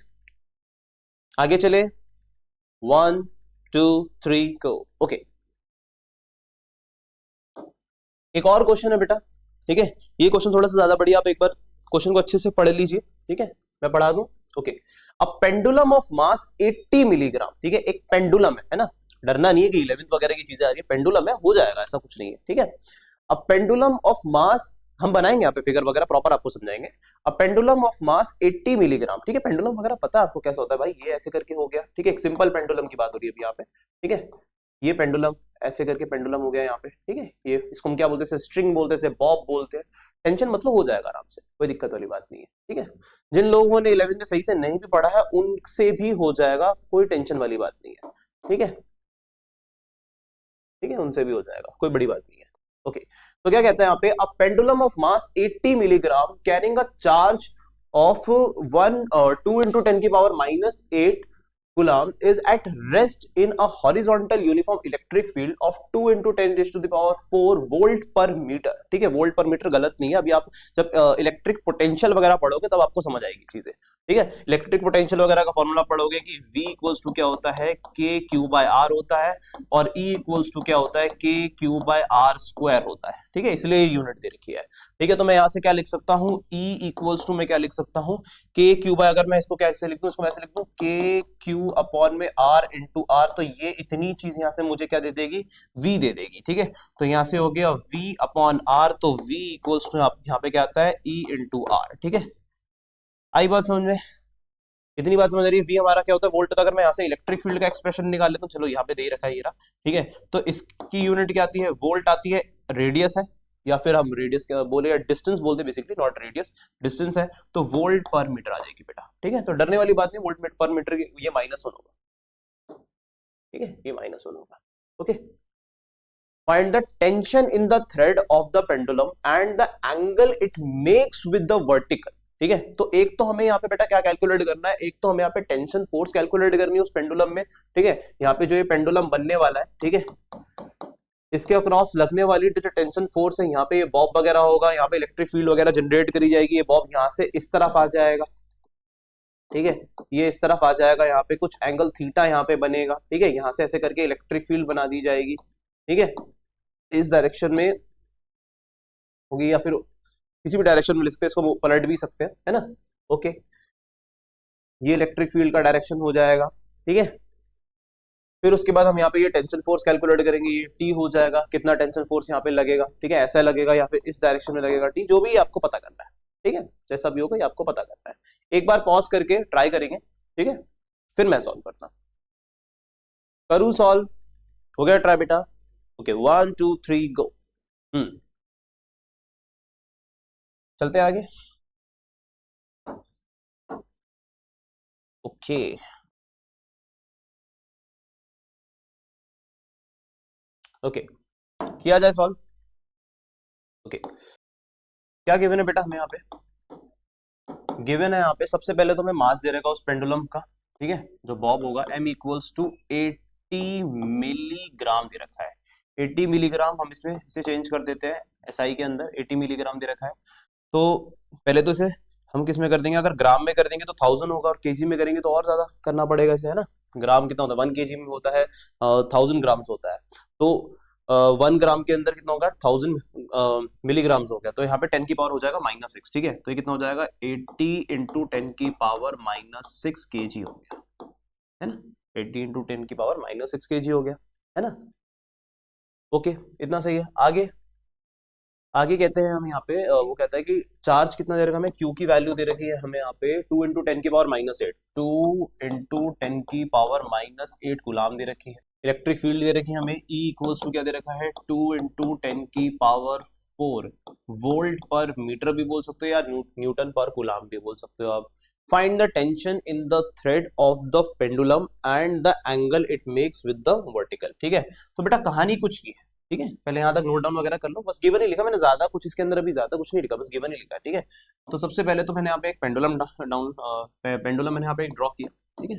आगे चले, 1 2 3 गो। ओके, एक और क्वेश्चन है बेटा, ठीक है, ये क्वेश्चन थोड़ा सा ज्यादा बढ़िया, आप एक बार क्वेश्चन को अच्छे से पढ़ लीजिए, ठीक है, मैं पढ़ा दूं। Okay, a pendulum of mass 80 milligram, ठीक है, एक पेंडुलम है ना, डरना नहीं है कि 11th वगैरह की चीजें आ रही है, पेंडुलम है, हो जाएगा, ऐसा कुछ नहीं है, ठीक है। अ पेंडुलम ऑफ मास, हम बनाएंगे यहाँ पे फिगर वगैरह प्रॉपर आपको समझाएंगे। A pendulum of mass 80 milligram, ठीक है, पेंडुलम वगैरह पता है आपको कैसा होता है भाई, ये ऐसे करके हो गया, ठीक है, एक सिंपल पेंडुलम की बात हो रही है अभी यहाँ पे, ठीक है, ये पेंडुलम ऐसे करके पेंडुलम हो गया यहाँ पे, ठीक है, ये इसको हम क्या बोलते हैं, स्ट्रिंग बोलते हैं, बॉब बोलते हैं, टेंशन मतलब हो जाएगा आराम से, कोई दिक्कत वाली बात नहीं है, ठीक है। जिन लोगों ने 11th में सही से नहीं भी पढ़ा है उनसे भी हो जाएगा, कोई टेंशन वाली बात नहीं है, ठीक है, ठीक है, उनसे भी हो जाएगा, कोई बड़ी बात नहीं है। ओके, तो क्या कहते हैं यहाँ पे, a pendulum of mass 80 milligram carrying a charge of 2 into 10 की power minus 8 coulomb is at rest in a horizontal uniform electric field of 2 into 10 raised to the power 4 volt पर मीटर, ठीक है, वोल्ट पर metre गलत नहीं है, अभी आप जब इलेक्ट्रिक पोटेंशियल वगैरह पढ़ोगे तब आपको समझ आएगी चीजें, ठीक है। इलेक्ट्रिक पोटेंशियल वगैरह का फॉर्मूला पढ़ोगे कि V इक्वल्स टू क्या होता है, के क्यू बाय आर होता है, और E इक्वल्स टू क्या होता है, के क्यू बाय आर स्क्वायर होता है, ठीक है, इसलिए ये यूनिट दे रखी है, ठीक है। तो मैं यहाँ से क्या लिख सकता हूँ, E इक्वल्स टू मैं क्या लिख सकता हूँ, के क्यू बाय, अगर मैं इसको कैसे लिख दूं, इसको मैं ऐसे लिख दूं, के क्यू अपॉन में आर इंटू आर, तो ये इतनी चीज यहाँ से मुझे क्या दे देगी, V दे देगी, ठीक है। तो यहाँ से हो गया V अपॉन आर, तो V इक्वल्स टू यहाँ पे क्या आता है, E इंटू आर, ठीक है। आई बात समझ में, इतनी बात समझ रही है। V हमारा क्या होता है, वोल्ट, तो अगर मैं यहाँ से इलेक्ट्रिक फील्ड का एक्सप्रेशन निकाल लेता हूँ, चलो यहाँ पे दे रखा है ये रहा, ठीक है, तो इसकी यूनिट क्या आती है, वोल्ट आती है, रेडियस है, या फिर हम रेडियस क्या बोले, या डिस्टेंस बोलते हैं बेसिकली, नॉट रेडियस, डिस्टेंस है, तो वोल्ट पर मीटर आ जाएगी बेटा, ठीक है। तो डरने वाली बात नहीं, वोल्ट पर मीटर ये -1 होगा, ठीक है, ये -1 होगा। Okay, find the tension in the thread of the pendulum and the angle it makes with the vertical, ठीक है। तो एक तो हमें यहाँ पे बेटा क्या कैलकुलेट करना है, एक तो हमें यहाँ पे टेंशन फोर्स कैलकुलेट करनी है उस पेंडुलम में, ठीक है। यहाँ पे जो ये पेंडुलम बनने वाला है, ठीक है, इसके अक्रॉस लगने वाली जो टेंशन फोर्स है, यहाँ पे ये बॉब वगैरह होगा, यहाँ पे इलेक्ट्रिक फील्ड वगैरह जनरेट करी जाएगी, ये बॉब यहाँ से इस तरफ आ जाएगा, ठीक है, ये इस तरफ आ जाएगा, यहाँ पे कुछ एंगल थीटा यहाँ पे बनेगा, ठीक है, यहाँ से ऐसे करके इलेक्ट्रिक फील्ड बना दी जाएगी, ठीक है, इस डायरेक्शन में होगी, या फिर किसी भी डायरेक्शन में लिख सकते हैं, इसको पलट भी सकते हैं, है ना। ओके, ये इलेक्ट्रिक फील्ड का डायरेक्शन हो जाएगा, ठीक है। फिर उसके बाद हम यहाँ पे ये टेंशन फोर्स कैलकुलेट करेंगे, ये टी हो जाएगा, कितना टेंशन फोर्स यहाँ पे लगेगा, ठीक है, ऐसा लगेगा या फिर इस डायरेक्शन में लगेगा टी, जो भी आपको पता करना है, ठीक है, जैसा भी होगा ये आपको पता करना है। एक बार पॉज करके ट्राई करेंगे, ठीक है, फिर मैं सॉल्व करता हूँ। करूँ सॉल्व? हो गया ट्राई बेटा? ओके 1 2 3 गो। चलते आगे। ओके ओके किया जाए सॉल्व। ओके क्या गिवन है बेटा हमें यहाँ पे? गिवन है यहाँ पे सबसे पहले तो हमें मास दे रहेगा उस पेंडुलम का, ठीक है, जो बॉब होगा m इक्वल्स टू 80 मिलीग्राम दे रखा है। 80 मिलीग्राम हम इसमें इसे चेंज कर देते हैं SI के अंदर, 80 मिलीग्राम दे रखा है। तो पहले तो इसे हम किस में कर देंगे? अगर ग्राम में कर देंगे तो 1000 होगा, और केजी में करेंगे तो और ज्यादा करना पड़ेगा इसे, है ना। ग्राम कितना होता है? 1 केजी में होता है 1000 ग्राम्स होता है। तो 1 ग्राम के अंदर कितना होगा? 1000 मिलीग्राम्स हो गया। तो यहाँ पे 10 की पावर हो जाएगा -6, ठीक है। तो ये कितना हो जाएगा? 80 इंटू 10 की पावर -6 केजी हो गया, है ना। 80 इंटू 10 की पावर -6 केजी हो गया, है ना। ओके इतना सही है। आगे आगे कहते हैं हम यहाँ पे वो कहता है कि चार्ज कितना दे रखा है हमें? क्यू की वैल्यू दे रखी है हमें यहाँ पे 2 इंटू 10 की पावर -8, 2 इंटू 10 की पावर -8 गुलाम दे रखी है। इलेक्ट्रिक फील्ड दे रखी है हमें E इक्वल्स टू क्या दे रखा है? 2 इंटू 10 की पावर 4 वोल्ट पर मीटर भी बोल सकते हो, या न्यूटन पर गुलाम भी बोल सकते हो आप। Find the tension in the thread of the pendulum and the angle it makes with the vertical, ठीक है। तो बेटा कहानी कुछ की है, ठीक है। पहले यहाँ तक नोट डाउन वगैरह कर लो, बस गिवन ही लिखा मैंने, ज्यादा कुछ इसके अंदर अभी ज्यादा कुछ नहीं लिखा, बस गिवन ही लिखा, ठीक है। तो सबसे पहले तो मैंने यहाँ पे एक पेंडुलम मैंने यहाँ पे ड्रॉ किया, ठीक है।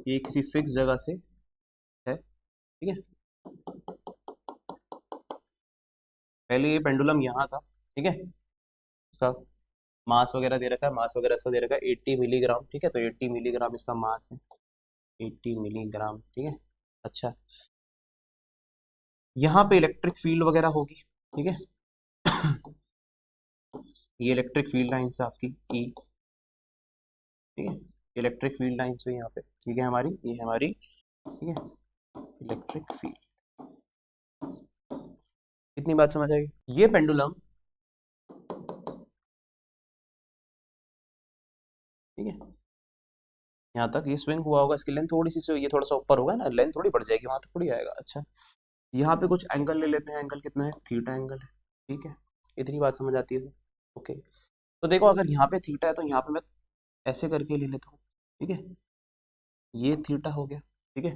ये किसी फिक्स जगह से है, ठीक है। पहले ये पेंडुलम यहाँ था, ठीक है। इसका मास वगैरह दे रखा है, मास वगैरह इसका दे रखा है 80 मिलीग्राम, ठीक है। तो 80 मिलीग्राम इसका मास है, 80 मिलीग्राम, ठीक है। अच्छा यहाँ पे इलेक्ट्रिक फील्ड वगैरह होगी, ठीक है। ये इलेक्ट्रिक फील्ड लाइन्स है आपकी ई, ठीक है। इलेक्ट्रिक फील्ड लाइन्स हुई यहाँ पे, ठीक है हमारी, ये है हमारी, ठीक है, इलेक्ट्रिक फील्ड। इतनी बात समझ आएगी। ये पेंडुलम, ठीक है, यहाँ तक ये स्विंग हुआ होगा, इसकी लेंथ थोड़ी सी ये थोड़ा सा ऊपर होगा ना, लेंथ थोड़ी बढ़ जाएगी, वहां तक थोड़ी आएगा। अच्छा यहाँ पे कुछ एंगल ले लेते हैं, एंगल कितना है? थीटा एंगल है, ठीक है। इतनी बात समझ आती है। ओके तो देखो अगर यहाँ पे थीटा है तो यहाँ पे मैं ऐसे करके ले लेता हूँ, ठीक है। ये थीटा हो गया, ठीक है।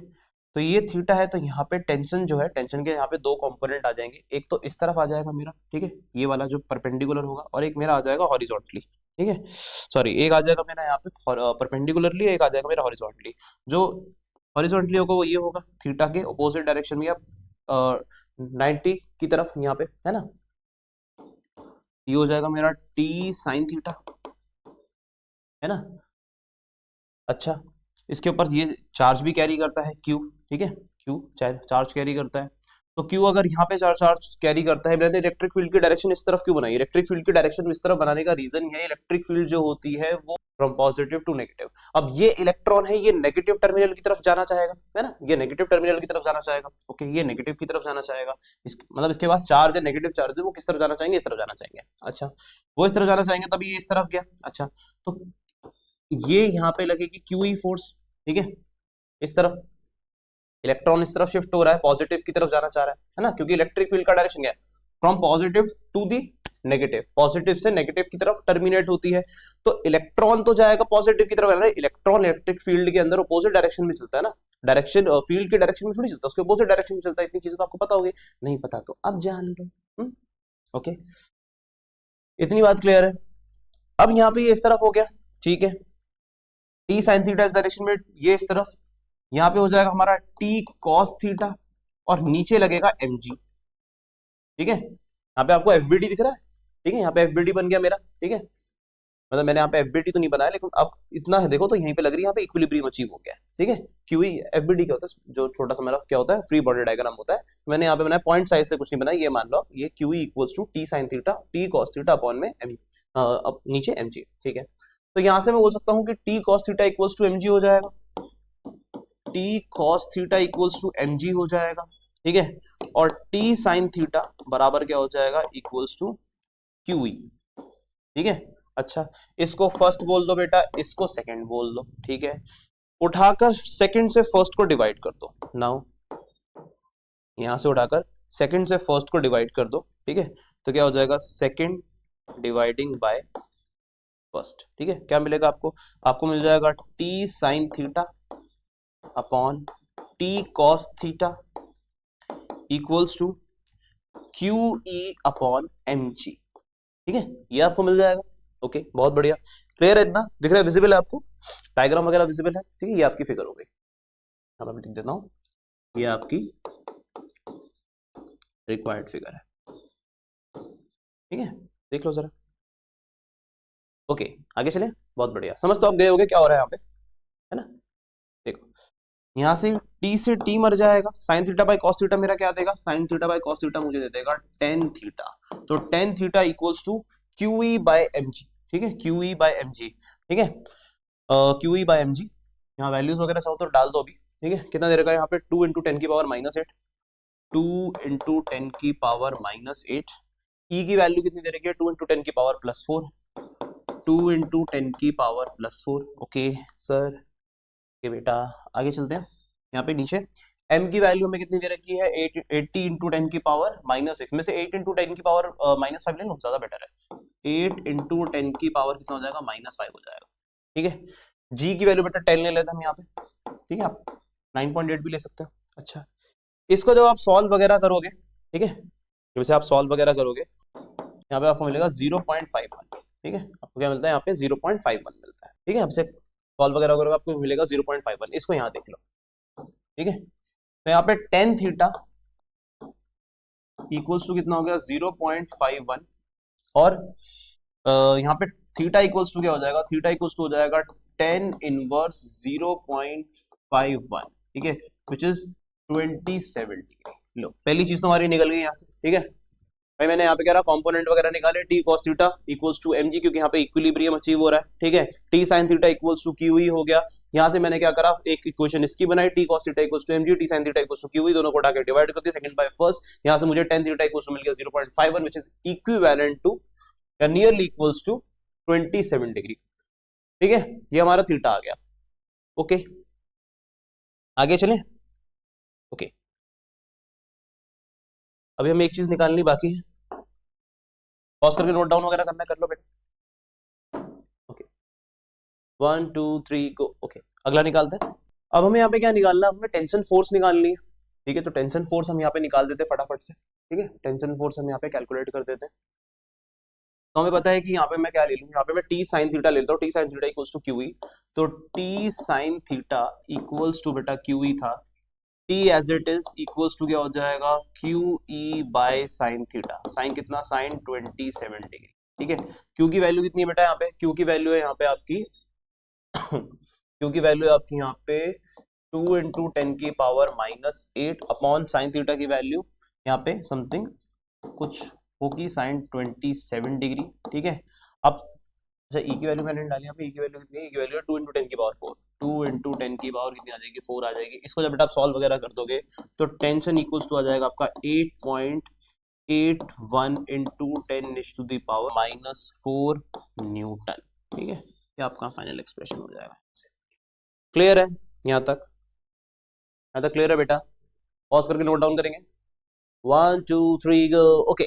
तो ये थीटा है, तो यहाँ पे टेंशन जो है, टेंशन के यहाँ पे दो कंपोनेंट आ जाएंगे। एक तो इस तरफ आ जाएगा मेरा, ठीक है, ये वाला जो परपेंडिकुलर होगा, और एक मेरा आ जाएगा हॉरिजॉन्टली, ठीक है। सॉरी, एक आ जाएगा मेरा यहाँ पे परपेंडिकुलरली, एक आ जाएगा मेरा हॉरिजॉन्टली। जो हॉरिजॉन्टली होगा वो ये होगा, थीटा के अपोजिट डायरेक्शन में, या 90 की तरफ यहाँ पे, है ना। ये हो जाएगा मेरा टी साइन थीटा, है ना। अच्छा इसके ऊपर ये चार्ज भी कैरी करता है क्यू, ठीक है, क्यू चार्ज कैरी करता है। तो क्यू अगर यहाँ पे चार्ज कैरी करता है, मैंने इलेक्ट्रिक फील्ड की डायरेक्शन इस तरफ क्यों बनाई? इलेक्ट्रिक फील्ड की डायरेक्शन इस तरफ बनाने का रीजन ये है, इलेक्ट्रिक फील्ड जो होती है वो फ्रॉम पॉजिटिव टू नेगेटिव। अब ये इलेक्ट्रॉन है, ये नेगेटिव टर्मिनल की तरफ जाना चाहेगा, है ना, ये नेगेटिव टर्मिनल की तरफ जाना चाहेगा। ओके ये नेगेटिव की तरफ जाना चाहेगा, मतलब इसके पास चार्ज है, नेगेटिव चार्ज है, वो किस तरफ जाना चाहेंगे? इस तरफ जाना चाहेंगे। अच्छा वो इस तरफ जाना चाहेंगे, तभी ये इस तरफ गया। अच्छा तो ये यहाँ पे लगेगी क्यूई फोर्स, ठीक है। इस तरफ इलेक्ट्रॉन इस तरफ शिफ्ट हो रहा है, पॉजिटिव की तरफ जाना चाह रहा है ना, क्योंकि इलेक्ट्रिक फील्ड का डायरेक्शन क्या है? From positive to the negative, positive से नेगेटिव की तरफ टर्मिनेट होती है। तो इलेक्ट्रॉन तो जाएगा पॉजिटिव की तरफ, इलेक्ट्रॉन इलेक्ट्रिक फील्ड के अंदर अपोजिट डायरेक्शन में चलता है ना, डायरेक्शन फील्ड के डायरेक्शन में थोड़ी चलता, उसके अपोजिट डायरेक्शन में चलता है। इतनी चीजें तो आपको पता होगी, नहीं पता तो अब जान लो। ओके इतनी बात क्लियर है। अब यहाँ पे ये इस तरफ हो गया, ठीक है, टी साइन थीटा इस डायरेक्शन में, ये इस तरफ, यहाँ पे हो जाएगा हमारा टी कॉस थीटा, और नीचे लगेगा mg, ठीक है। यहाँ पे आपको FBD दिख रहा है, ठीक है, यहाँ पे FBD बन गया मेरा, ठीक है। मतलब मैंने यहाँ पे FBD तो नहीं बनाया, लेकिन अब इतना है देखो, तो यहीं पे लग रही है, यहाँ पे इक्विलिब्रियम अचीव हो गया, ठीक है। QE FBD क्या होता है? जो छोटा सा मेरा क्या होता है? फ्री बॉडी डायग्राम होता है। मैंने यहाँ पे बनाया, पॉइंट साइज से कुछ नहीं बनाया, ये मान लो ये QE equals to T sine theta T cos theta upon में अब नीचे mg, ठीक है। तो यहाँ से मैं बोल सकता हूँ कि T cos theta equals to mg हो जाएगा, T cos theta equals to mg हो जाएगा, ठीक है। और टी साइन थीटा बराबर क्या हो जाएगा? इक्वल्स टू QE, ठीक है। अच्छा इसको फर्स्ट बोल दो बेटा, इसको सेकंड बोल दो, ठीक है। उठाकर सेकंड से फर्स्ट को डिवाइड कर दो। नाउ यहां से उठाकर सेकंड से फर्स्ट को डिवाइड कर दो, ठीक है, तो क्या हो जाएगा, सेकंड डिवाइडिंग बाय फर्स्ट, ठीक है। क्या मिलेगा आपको, आपको मिल जाएगा T sine theta upon T cos theta equals to Q E upon M G, ठीक है, ये आपको मिल जाएगा। ओके, बहुत बढ़िया, क्लियर है, इतना दिख रहा है, विजिबल है आपको, डायग्राम वगैरह विजिबल है, ठीक है। ये आपकी फिगर हो गई, मैं लिख देता हूँ, ये आपकी रिक्वायर्ड फिगर है, ठीक है, देख लो जरा। ओके, आगे चले, बहुत बढ़िया, समझ तो आप गए होगे क्या हो रहा है यहाँ पे, है ना। देखो यहाँ से t से t मर जाएगा, sine theta by cos theta मेरा क्या देगा, sine theta by cos theta मुझे दे देगा टेन थीटा, तो tan theta equals to Q E by M G, ठीक है, Q E by M G, ठीक है, Q E by M G. यहाँ वैल्यूज वगैरह चाहो तो डाल दो अभी, ठीक है। कितना दे रखा है यहाँ पे, 2 इंटू टेन की पावर माइनस 8, 2 इंटू टेन की पावर माइनस 8, ई की वैल्यू कितनी दे रखी है, 2 इंटू टेन की पावर प्लस 4, 2 इंटू टेन की power plus 4। Okay sir, okay बेटा, आगे चलते हैं। यहाँ पे नीचे m की वैल्यू हमें कितनी दे रखी है, 80 इंटू टेन की पावर माइनस 6 में से 8 इंटू टेन की पावर माइनस 5 ले लो, ज्यादा बेटर है। 8 इंटू टेन की पावर कितना हो जाएगा, माइनस 5 हो जाएगा, ठीक है। g की वैल्यू बेटा 10 ले लेते हैं हम यहाँ पे, ठीक है, आप 9.8 भी ले सकते हो। अच्छा, इसको जब आप सॉल्व वगैरह करोगे, ठीक है, जब से आप सॉल्व वगैरह करोगे, यहाँ पे आपको मिलेगा 0.51, ठीक है, आपको क्या मिलता है यहाँ पे 0.51 मिलता है, ठीक है। आपसे सॉल्व वगैरह करोगे आपको मिलेगा 0.51, इसको यहाँ देख लो, ठीक है। तो यहाँ पे टेन थीटा इक्वल्स टू कितना हो गया, 0.51, और यहाँ पे थीटा इक्वल्स टू क्या हो जाएगा, थीटा इक्वल्स टू हो जाएगा 10 इनवर्स 0.51, ठीक है, विच इज 27 डिग्री। लो, पहली चीज तो हमारी निकल गई यहाँ से, ठीक है भाई। मैंने यहाँ पे कह रहा कंपोनेंट वगैरह निकाले, T cos theta equals to M G, क्योंकि यहाँ पे इक्विलिब्रियम अचीव हो रहा है, ठीक है। T sine theta equals to Q E हो गया। यहाँ से मैंने क्या करा, एक इक्वेशन इसकी बनाई, T cos theta equals to M G, T sine theta equals to Q E, दोनों को उठा के डिवाइड कर दिया सेकंड बाय फर्स्ट। यहाँ से मुझे टेन थीटा इक्वल्स टू मिल गया 0.51, विच इज इक्विवेलेंट टू या नियरली इक्वल्स टू 27 डिग्री, ठीक है। ये हमारा थीटा आ गया। ओके, आगे चले। ओके, अभी हमें एक चीज निकालनी बाकी है, पॉज करके नोट डाउन वगैरह करना, कर लो बेटा। Okay, 1 2 3 go. ओके, अगला निकालते हैं। अब हमें यहाँ पे क्या निकालना है, हमें टेंशन फोर्स निकालनी है, ठीक है। तो टेंशन फोर्स हम यहाँ पे निकाल देते हैं फटाफट से, ठीक है। टेंशन फोर्स हम यहाँ पे कैलकुलेट कर देते हैं। तो हमें पता है कि यहाँ पे मैं क्या ले लूँ, यहाँ पे मैं टी साइन थीटा ले लेता हूँ, T sine theta equals to Q E. तो T sine theta equals to बेटा क्यू ई था, T as it is equals to क्या हो जाएगा, Q E by sine theta, sine कितना, साइन 27 डिग्री, ठीक है। क्यू की वैल्यू कितनी है बेटा, यहाँ पे क्यू की वैल्यू है यहाँ पे आपकी क्यू की वैल्यू है आपकी यहाँ पे 2 इंटू टेन की power minus 8 upon sine theta की वैल्यू यहाँ पे समथिंग कुछ होगी साइन 27 डिग्री, ठीक है। अब अच्छा, ई की वैल्यू मैंने डाली यहाँ पे, ई की वैल्यू कितनी है, ई की वैल्यू है 2 इंटू टेन की पावर 4, 2 इंटू टेन की पावर कितनी आ जाएगी, 4 आ जाएगी। इसको जब बेटा आप सॉल्व वगैरह कर दोगे तो टेंशन इक्वल्स टू आ जाएगा आपका 8.81 इंटू 10⁻⁴ न्यूटन, ठीक है। ये आपका फाइनल एक्सप्रेशन हो जाएगा। क्लियर है यहाँ तक, यहाँ तक क्लियर है बेटा। पॉज करके नोट डाउन करेंगे, 1 2 3 गो। ओके,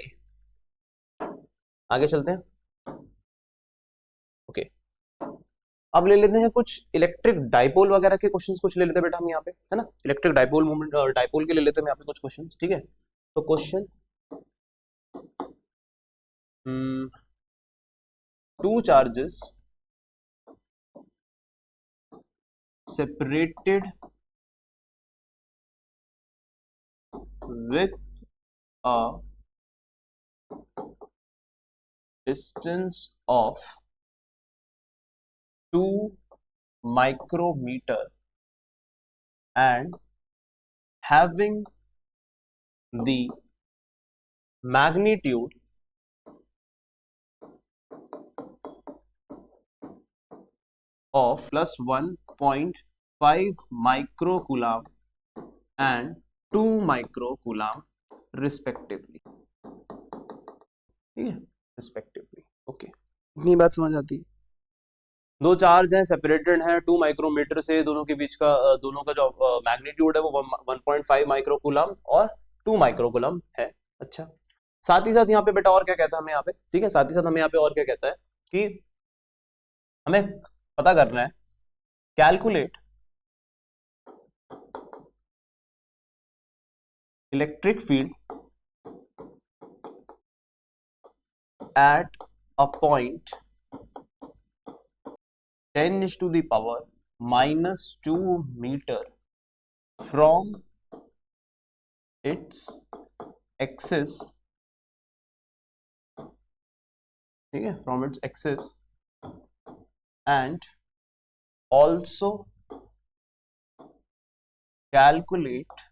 आगे चलते हैं। ओके, अब ले लेते हैं कुछ इलेक्ट्रिक डाइपोल वगैरह के क्वेश्चंस, कुछ ले लेते हैं बेटा हम यहाँ पे, है ना। इलेक्ट्रिक डाइपोल मोमेंट, डाइपोल के ले लेते हैं यहाँ पे कुछ क्वेश्चंस, ठीक है। तो question, two charges separated with a distance of 2 micrometer and having the magnitude of plus 1.5 microcoulomb and 2 microcoulomb respectively, ठीक है, respectively। ओके, इतनी बात समझ आती है। दो चार्ज हैं, सेपरेटेड हैं 2 माइक्रोमीटर से, दोनों के बीच का दोनों का जो मैग्नीट्यूड है वो 1.5 माइक्रोकूलम और 2 माइक्रोकूलम है। अच्छा, साथ ही साथ यहाँ पे बेटा और क्या कहता है हमें यहाँ पे, ठीक है, साथ ही साथ हमें यहाँ पे और क्या कहता है कि हमें पता करना है, calculate electric field at a point 10 is to the power -2 meter from its axis, ठीक है, from its axis, and also calculate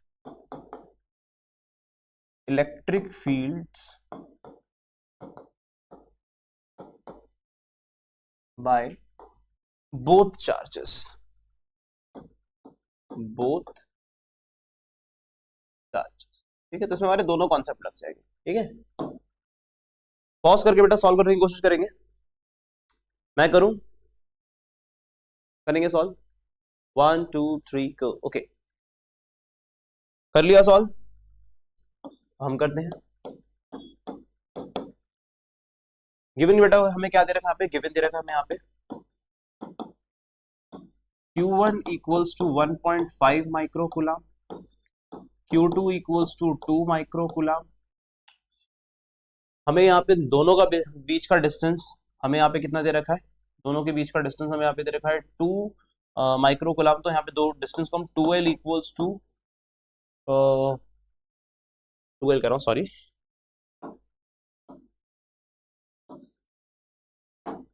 electric fields by both charges, both charges, ठीक है। तो इसमें हमारे दोनों कॉन्सेप्ट लग जाएंगे, ठीक है। पॉज करके बेटा सॉल्व करने की कोशिश करेंगे, मैं करूं, करेंगे सॉल्व, 1 2 3 को, ओके, कर लिया सॉल्व, हम करते हैं। गिवन बेटा हमें क्या दे रखा है यहाँ पे, गिवन दे रखा है हमें यहाँ पे Q1 equals to 1.5 microcoulomb, Q2 equals to 2 microcoulomb. हमें यहाँ पे दोनों का बीच का डिस्टेंस हमें यहाँ पे कितना दे रखा है, दोनों के बीच का डिस्टेंस हमें यहाँ पे दे रखा है 2 माइक्रोकूलम। तो यहाँ पे दो डिस्टेंस को हम 2L इक्वल्स टू 2L कह रहा हूँ, सॉरी,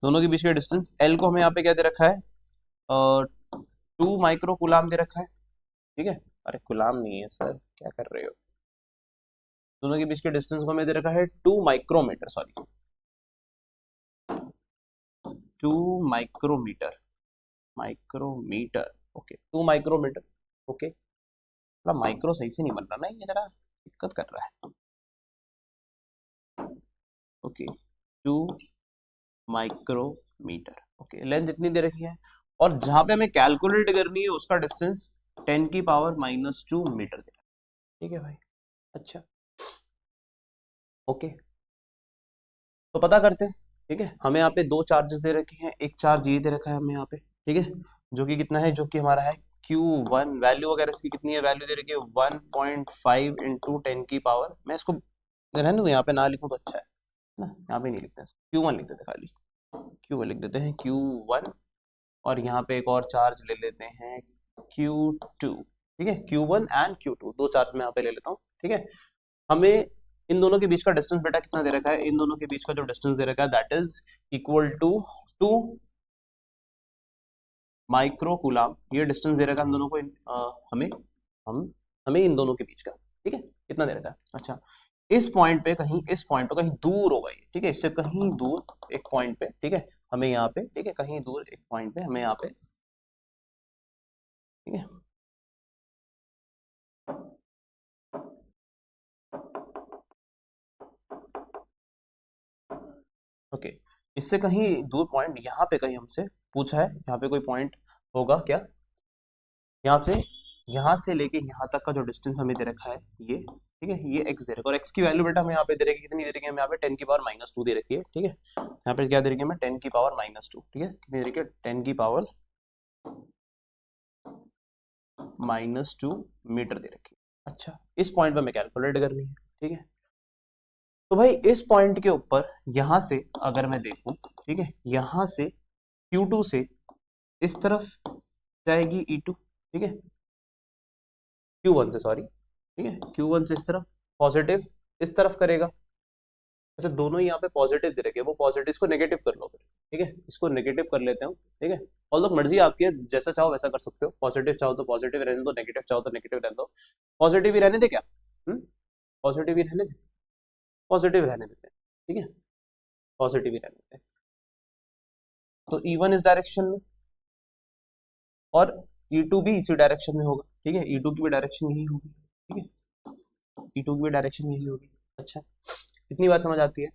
दोनों के बीच का डिस्टेंस L को हमें यहाँ पे क्या दे रखा है, 2 माइक्रोकूलम दे रखा है, ठीक है। अरे कुलाम नहीं है सर, क्या कर रहे हो, दोनों के बीच के डिस्टेंस को हमें दे रखा है 2 micrometre, sorry 2 micrometre, micrometre, okay 2 micrometre, okay. थोड़ा माइक्रो सही से नहीं बन रहा ना, ये जरा दिक्कत कर रहा है, ओके 2 माइक्रोमीटर, ओके। लेंथ इतनी दे रखी है और जहां पे हमें कैलकुलेट करनी है उसका डिस्टेंस 10 की पावर -2 मीटर दे रखा है, ठीक है भाई। अच्छा, ओके, तो पता करते हैं, ठीक है। हमें यहाँ पे दो चार्जेस दे रखे हैं, एक चार्ज ये दे रखा है हमें यहाँ पे, ठीक है, जो कि कितना है, जो कि हमारा है Q1, वैल्यू वगैरह इसकी कितनी है, वैल्यू दे रखी है 1.5 इंटू 10 की पावर, मैं इसको रहने दूं यहाँ पे, ना लिखूं तो अच्छा है ना, यहाँ पे नहीं लिखते, Q1 लिख देते, खाली Q1 लिख देते हैं, Q1। और यहाँ पे एक और चार्ज ले लेते हैं Q2, ठीक है, Q1 एंड Q2 दो चार्ज मैं यहाँ पे ले लेता हूँ, ठीक है। हमें इन दोनों के बीच का डिस्टेंस बेटा कितना दे रखा है, इन दोनों के बीच का जो डिस्टेंस दे रखा है that is equal to 2 microcoulomb, ये डिस्टेंस दे रखा है हम दोनों को, हमें इन दोनों के बीच का, ठीक है, कितना दे रखा है। अच्छा, इस पॉइंट पे कहीं दूर होगा ये, ठीक है, इससे कहीं दूर एक पॉइंट पे, ठीक है, हमें यहाँ पे, ठीक है, कहीं दूर एक पॉइंट पे हमें यहाँ पे, ठीक है, ओके, इससे कहीं दूर पॉइंट यहाँ पे कहीं हमसे पूछा है, यहाँ पे कोई पॉइंट होगा क्या, यहाँ से लेके यहाँ तक का जो डिस्टेंस हमें दे रखा है ये, ठीक है, ये x दे रखा है, और x की वैल्यू बेटा हमें यहाँ पे दे रखी, कितनी दे रखी है हमें यहाँ पे 10 की पावर -2 दे रखी है, ठीक है। यहाँ पे क्या दे रखी है हमें 10 की पावर -2, ठीक है, कितनी दे रखी है 10 की पावर -2 मीटर दे रखी है। अच्छा, इस पॉइंट पे हमें कैलकुलेट करनी है, ठीक है। तो भाई इस पॉइंट के ऊपर यहाँ से अगर मैं देखूं, ठीक है, यहाँ से Q2 से इस तरफ जाएगी E2, ठीक है, Q1 से, सॉरी, ठीक है, Q1 से इस तरफ पॉजिटिव इस तरफ करेगा। अच्छा, दोनों ही यहाँ पे पॉजिटिव दे रखे, वो पॉजिटिव, इसको नेगेटिव कर लो फिर, ठीक है, इसको नेगेटिव कर लेते हो, ठीक है। और लोग मर्जी आपकी है, जैसा चाहो वैसा कर सकते हो, पॉजिटिव चाहो तो पॉजिटिव रहने दो, नेगेटिव चाहो तो नेगेटिव रहने दो, पॉजिटिव ही रहने दे क्या, पॉजिटिव ही रहने दे, पॉजिटिव रहने देते हैं, ठीक है, पॉजिटिव ही रहने देते हैं। तो E1 इस डायरेक्शन में और E2 भी इसी डायरेक्शन में होगा, ठीक है, E2 की भी डायरेक्शन यही होगी, ठीक है, E2 की भी डायरेक्शन यही होगी। अच्छा, इतनी बात समझ आती है,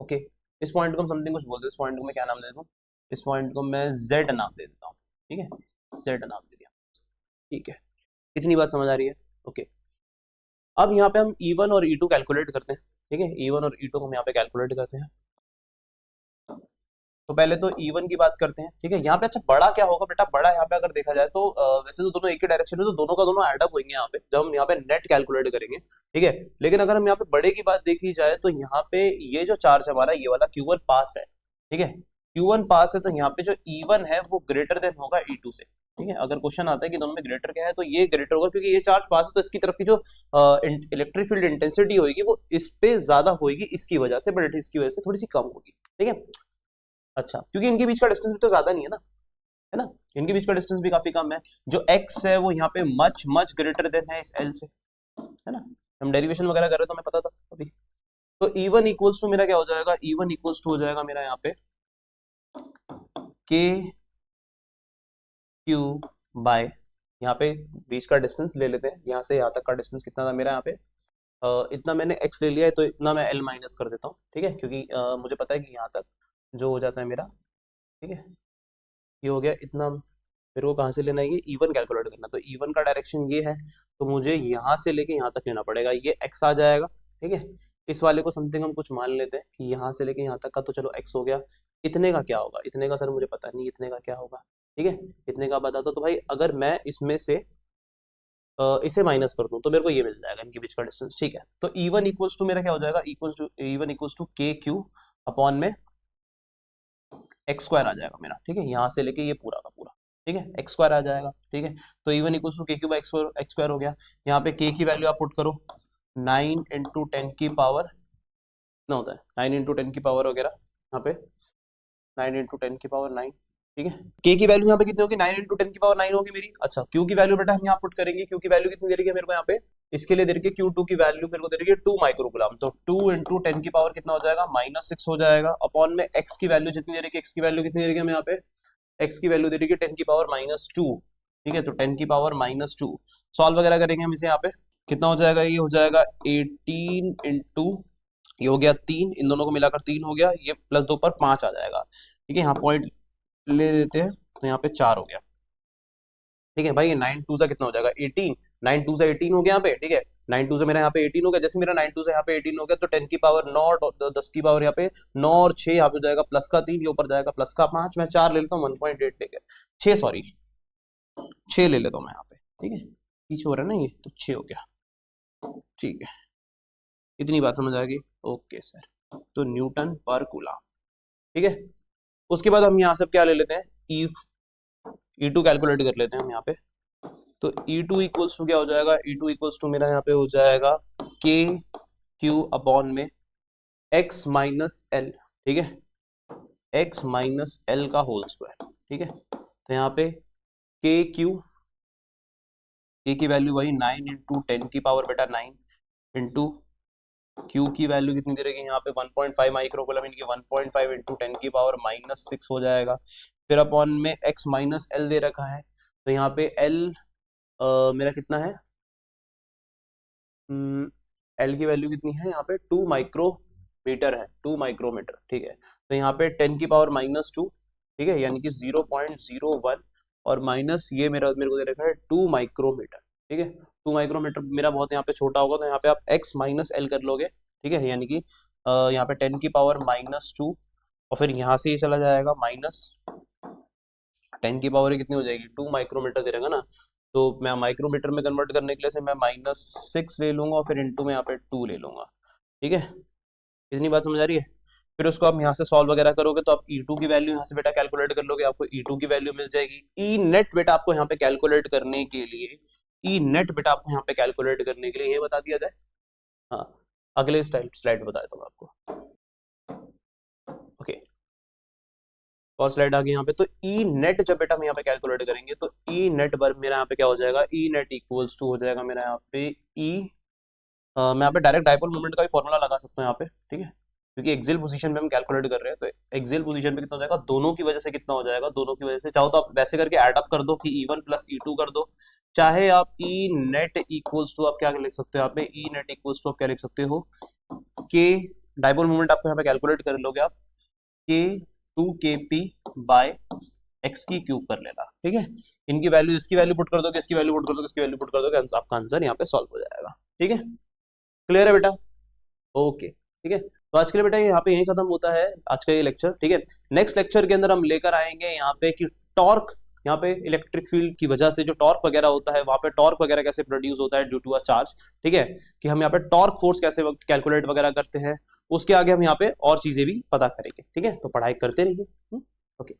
ओके। इस पॉइंट को हम समथिंग कुछ बोलते हैं, इस पॉइंट को मैं क्या नाम दे देता हूँ, इस पॉइंट को मैं Z नाम दे देता हूँ, ठीक है, Z नाम दे दिया, ठीक है, इतनी बात समझ आ रही है, ओके। अब यहाँ पे हम E1 और E2 कैलकुलेट करते हैं, ठीक है, E1 और E2 हम यहाँ पे कैलकुलेट करते हैं। तो पहले तो E1 की बात करते हैं, ठीक है, यहाँ पे अच्छा बड़ा क्या होगा बेटा, बड़ा यहाँ पे अगर देखा जाए तो वैसे तो दोनों एक ही डायरेक्शन में, तो दोनों का दोनों ऐड अप होंगे यहाँ पे जब हम यहाँ पे नेट कैलकुलेट करेंगे, ठीक है। लेकिन अगर हम यहाँ पे बड़े की बात देखी जाए तो यहाँ पे ये जो चार्ज हमारा ये वाला Q1 पास है, ठीक है, Q1 पास है, तो यहाँ पे जो E1 है वो ग्रेटर देन होगा E2 से, ठीक है। अगर क्वेश्चन आता है कि दोनों में ग्रेटर क्या है तो ये ग्रेटर होगा, क्योंकि ये चार्ज पास है तो इसकी तरफ की जो इलेक्ट्रिक फील्ड इंटेंसिटी होगी वो इस पे ज्यादा होगी इसकी वजह से, बट इसकी वजह से थोड़ी सी कम होगी, ठीक है। अच्छा, क्योंकि इनके बीच का डिस्टेंस भी तो ज्यादा नहीं है ना, है ना, इनके बीच का डिस्टेंस भी काफी कम है, जो x है वो यहाँ पे मच मच ग्रेटर देन है इस l से, है ना, हम डेरिवेशन वगैरह कर रहे तो हमें पता था अभी। तो E1 इक्वल्स टू मेरा क्या हो जाएगा, E1 इक्वल्स टू हो जाएगा मेरा यहाँ पे k q बाय, यहाँ पे बीच का डिस्टेंस ले लेते हैं, यहाँ से यहाँ तक का डिस्टेंस कितना था मेरा यहाँ पे, इतना मैंने x ले लिया है तो इतना मैं l माइनस कर देता हूँ, ठीक है, क्योंकि मुझे पता है कि यहाँ तक जो हो जाता है मेरा, ठीक है, ये हो गया इतना, मेरे को कहाँ से लेना है, ये E1 कैलकुलेट करना, तो E1 का डायरेक्शन ये है, तो मुझे यहाँ से लेके यहाँ तक लेना पड़ेगा, ये x आ जाएगा, ठीक है। इस वाले को समथिंग हम कुछ मान लेते हैं कि यहाँ से लेके यहाँ तक का तो चलो x हो गया, इतने का क्या होगा, इतने का सर मुझे पता नहीं इतने का क्या होगा, ठीक है, इतने का बता दो, तो भाई अगर मैं इसमें से इसे माइनस कर दूं तो मेरे को ये मिल जाएगा इनके बीच का डिस्टेंस, ठीक है। तो E1 इक्वल्स टू मेरा क्या हो जाएगा, E1 इक्वल्स टू के क्यू अपॉन में एक्स स्क्वायर आ जाएगा मेरा, ठीक है, यहाँ से लेके ये पूरा का पूरा, ठीक है, एक्स स्क्वायर आ जाएगा, ठीक है। तो E1 इक्वल्स टू के क्यू बाई एक्स स्क्वायर हो गया, यहाँ पे k की वैल्यू आप पुट करो, 9 इंटू 10 की पावर कितना होता है, 9 इंटू 10 की पावर वगैरह, यहाँ पे 9 इंटू 10 की पावर 9, ठीक है। k की वैल्यू यहाँ पे कितनी होगी, 9 इंटू 10 की पावर 9 होगी मेरी। अच्छा, q की वैल्यू बेटा हम यहाँ पुट करेंगे, q की वैल्यू कितनी दे रही है मेरे को यहाँ पे, इसके लिए दे रही है Q2 की वैल्यू मेरे को दे रही है 2 माइक्रोकूलम, तो 2 इंटू 10 की पावर कितना हो जाएगा, -6 हो जाएगा, अपॉन में x की वैल्यू जितनी दे रही है, x की वैल्यू कितनी दे रही है हमें यहाँ पे, x की वैल्यू दे रही है 10 की पावर -2, ठीक है, तो 10 की पावर -2 सॉल्व वगैरह करेंगे हम इसे, यहाँ पे कितना हो जाएगा, ये हो जाएगा 18 इंटू, ये हो गया 3, इन दोनों को मिलाकर 3 हो गया, ये प्लस 2 पर 5 आ जाएगा, ठीक है, यहाँ पॉइंट ले लेते हैं, तो यहाँ पे 4 हो गया, ठीक है भाई, ये 9 2 सा कितना हो जाएगा 18, 9 2 सा 18 हो गया यहाँ पे, ठीक है, 9 2 से मेरा यहाँ पे 18 हो गया, जैसे मेरा 9 2 से यहाँ पे 18 हो गया, तो 10 की पावर 9 और 10 की पावर यहाँ पे 9 और 6 यहाँ पे हो जाएगा प्लस का 3, ये ऊपर जाएगा प्लस का 5, मैं 4 ले लेता हूँ 1.8 लेकर 6, सॉरी 6 ले लेता हूँ मैं यहाँ पे, ठीक है, पीछे हो रहा है ना ये, तो 6 हो गया, ठीक है, इतनी बात समझ आ गई, ओके सर, तो न्यूटन पर कूलम, ठीक है। उसके बाद हम यहाँ से क्या ले लेते हैं, E2 कैलकुलेट कर लेते हैं हम यहाँ पे, तो E2 इक्वल्स टू क्या हो जाएगा, E2 इक्वल्स टू मेरा यहाँ पे हो जाएगा के क्यू अपॉन में x माइनस एल, ठीक है, x माइनस एल का होल स्क्वायर, ठीक है। तो यहाँ पे के क्यू, के की वैल्यू वही 9 इंटू 10 की पावर बेटा 9 इंटू क्यू की वैल्यू कितनी दे रही है यहाँ पे 1.5 माइक्रोकूलम, इनकी 1.5 इंटू 10 की पावर -6 हो जाएगा, फिर अपॉन में x माइनस एल दे रखा है, तो यहाँ पे l मेरा कितना है, l की वैल्यू कितनी है यहाँ पे 2 माइक्रोमीटर है, 2 माइक्रोमीटर, ठीक है। तो यहाँ पे 10 की पावर -2, ठीक है, यानी कि 0.01 और माइनस ये मेरे को दे रखा है 2 माइक्रोमीटर, ठीक है, 2 माइक्रोमीटर मेरा बहुत यहाँ पे छोटा होगा, तो यहाँ पे आप x माइनस एल कर लोगे, ठीक है, यानी कि यहाँ पे 10 की पावर -2 और फिर यहाँ से ये चला जाएगा माइनस 10 की पावर कितनी हो जाएगी 2 माइक्रोमीटर दे रहेगा ना, तो मैं माइक्रोमीटर में कन्वर्ट करने के लिए से मैं -6 ले लूंगा और फिर इंटू में यहाँ पे 2 ले लूंगा, ठीक है, इतनी बात समझ आ रही है। फिर उसको आप यहाँ से सॉल्व वगैरह करोगे तो आप E2 की वैल्यू यहाँ से बेटा कैलकुलेट कर लोगे, आपको E2 की वैल्यू मिल जाएगी। ई नेट बेटा आपको यहाँ पे कैलकुलेट करने के लिए, ई नेट बेटा आपको यहाँ पे कैलकुलेट करने के लिए ये बता दिया जाए, हाँ अगले स्लाइड बता देता हूँ आपको, ओके, और स्लाइड आ गई यहाँ पे। तो ई नेट जब बेटा हम यहाँ पे कैलकुलेट करेंगे तो ई नेट बर मेरा यहाँ पे क्या हो जाएगा, ई नेट इक्वल्स टू हो जाएगा मेरा यहाँ पे ई, मैं यहाँ पे डायरेक्ट डाइपोल मोमेंट का भी फॉर्मूला लगा सकता हूँ यहाँ पे, ठीक है, क्योंकि एक्सियल पोजीशन पे हम कैलकुलेट कर रहे हैं, तो एक्सियल पोजीशन पे कितना हो जाएगा, दोनों की वजह से कितना हो जाएगा, दोनों की वजह से, चाहो तो आप वैसे करके ऐड अप कर दो कि E1 प्लस E2 कर दो, चाहे आप ई नेट इक्वल्स टू आप क्या लिख सकते हो यहाँ पे, ई नेट इक्वल्स टू आप क्या लिख सकते हो, के डाइपोल मोमेंट आपको यहाँ पे कैलकुलेट कर लोगे आप के 2kp बाय एक्स की क्यूब कर लेना, ठीक है। इनकी वैल्यू, इसकी वैल्यू पुट कर दोगे, इसकी वैल्यू पुट कर दोगे, इसकी वैल्यू पुट कर दोगे, आपका आंसर यहाँ पे सॉल्व हो जाएगा, ठीक है। क्लियर है बेटा? ओके, ठीक है। तो आज के लिए बेटा यहाँ पे यही खत्म होता है आज का ये लेक्चर, ठीक है। नेक्स्ट लेक्चर के अंदर हम लेकर आएंगे यहाँ पे कि टॉर्क, यहाँ पे इलेक्ट्रिक फील्ड की वजह से जो टॉर्क वगैरह होता है, वहां पे टॉर्क वगैरह कैसे प्रोड्यूस होता है ड्यू टू अ चार्ज, ठीक है, कि हम यहाँ पे टॉर्क फोर्स कैसे कैलकुलेट वगैरह करते हैं, उसके आगे हम यहाँ पे और चीजें भी पता करेंगे, ठीक है। तो पढ़ाई करते रहिए। ओके।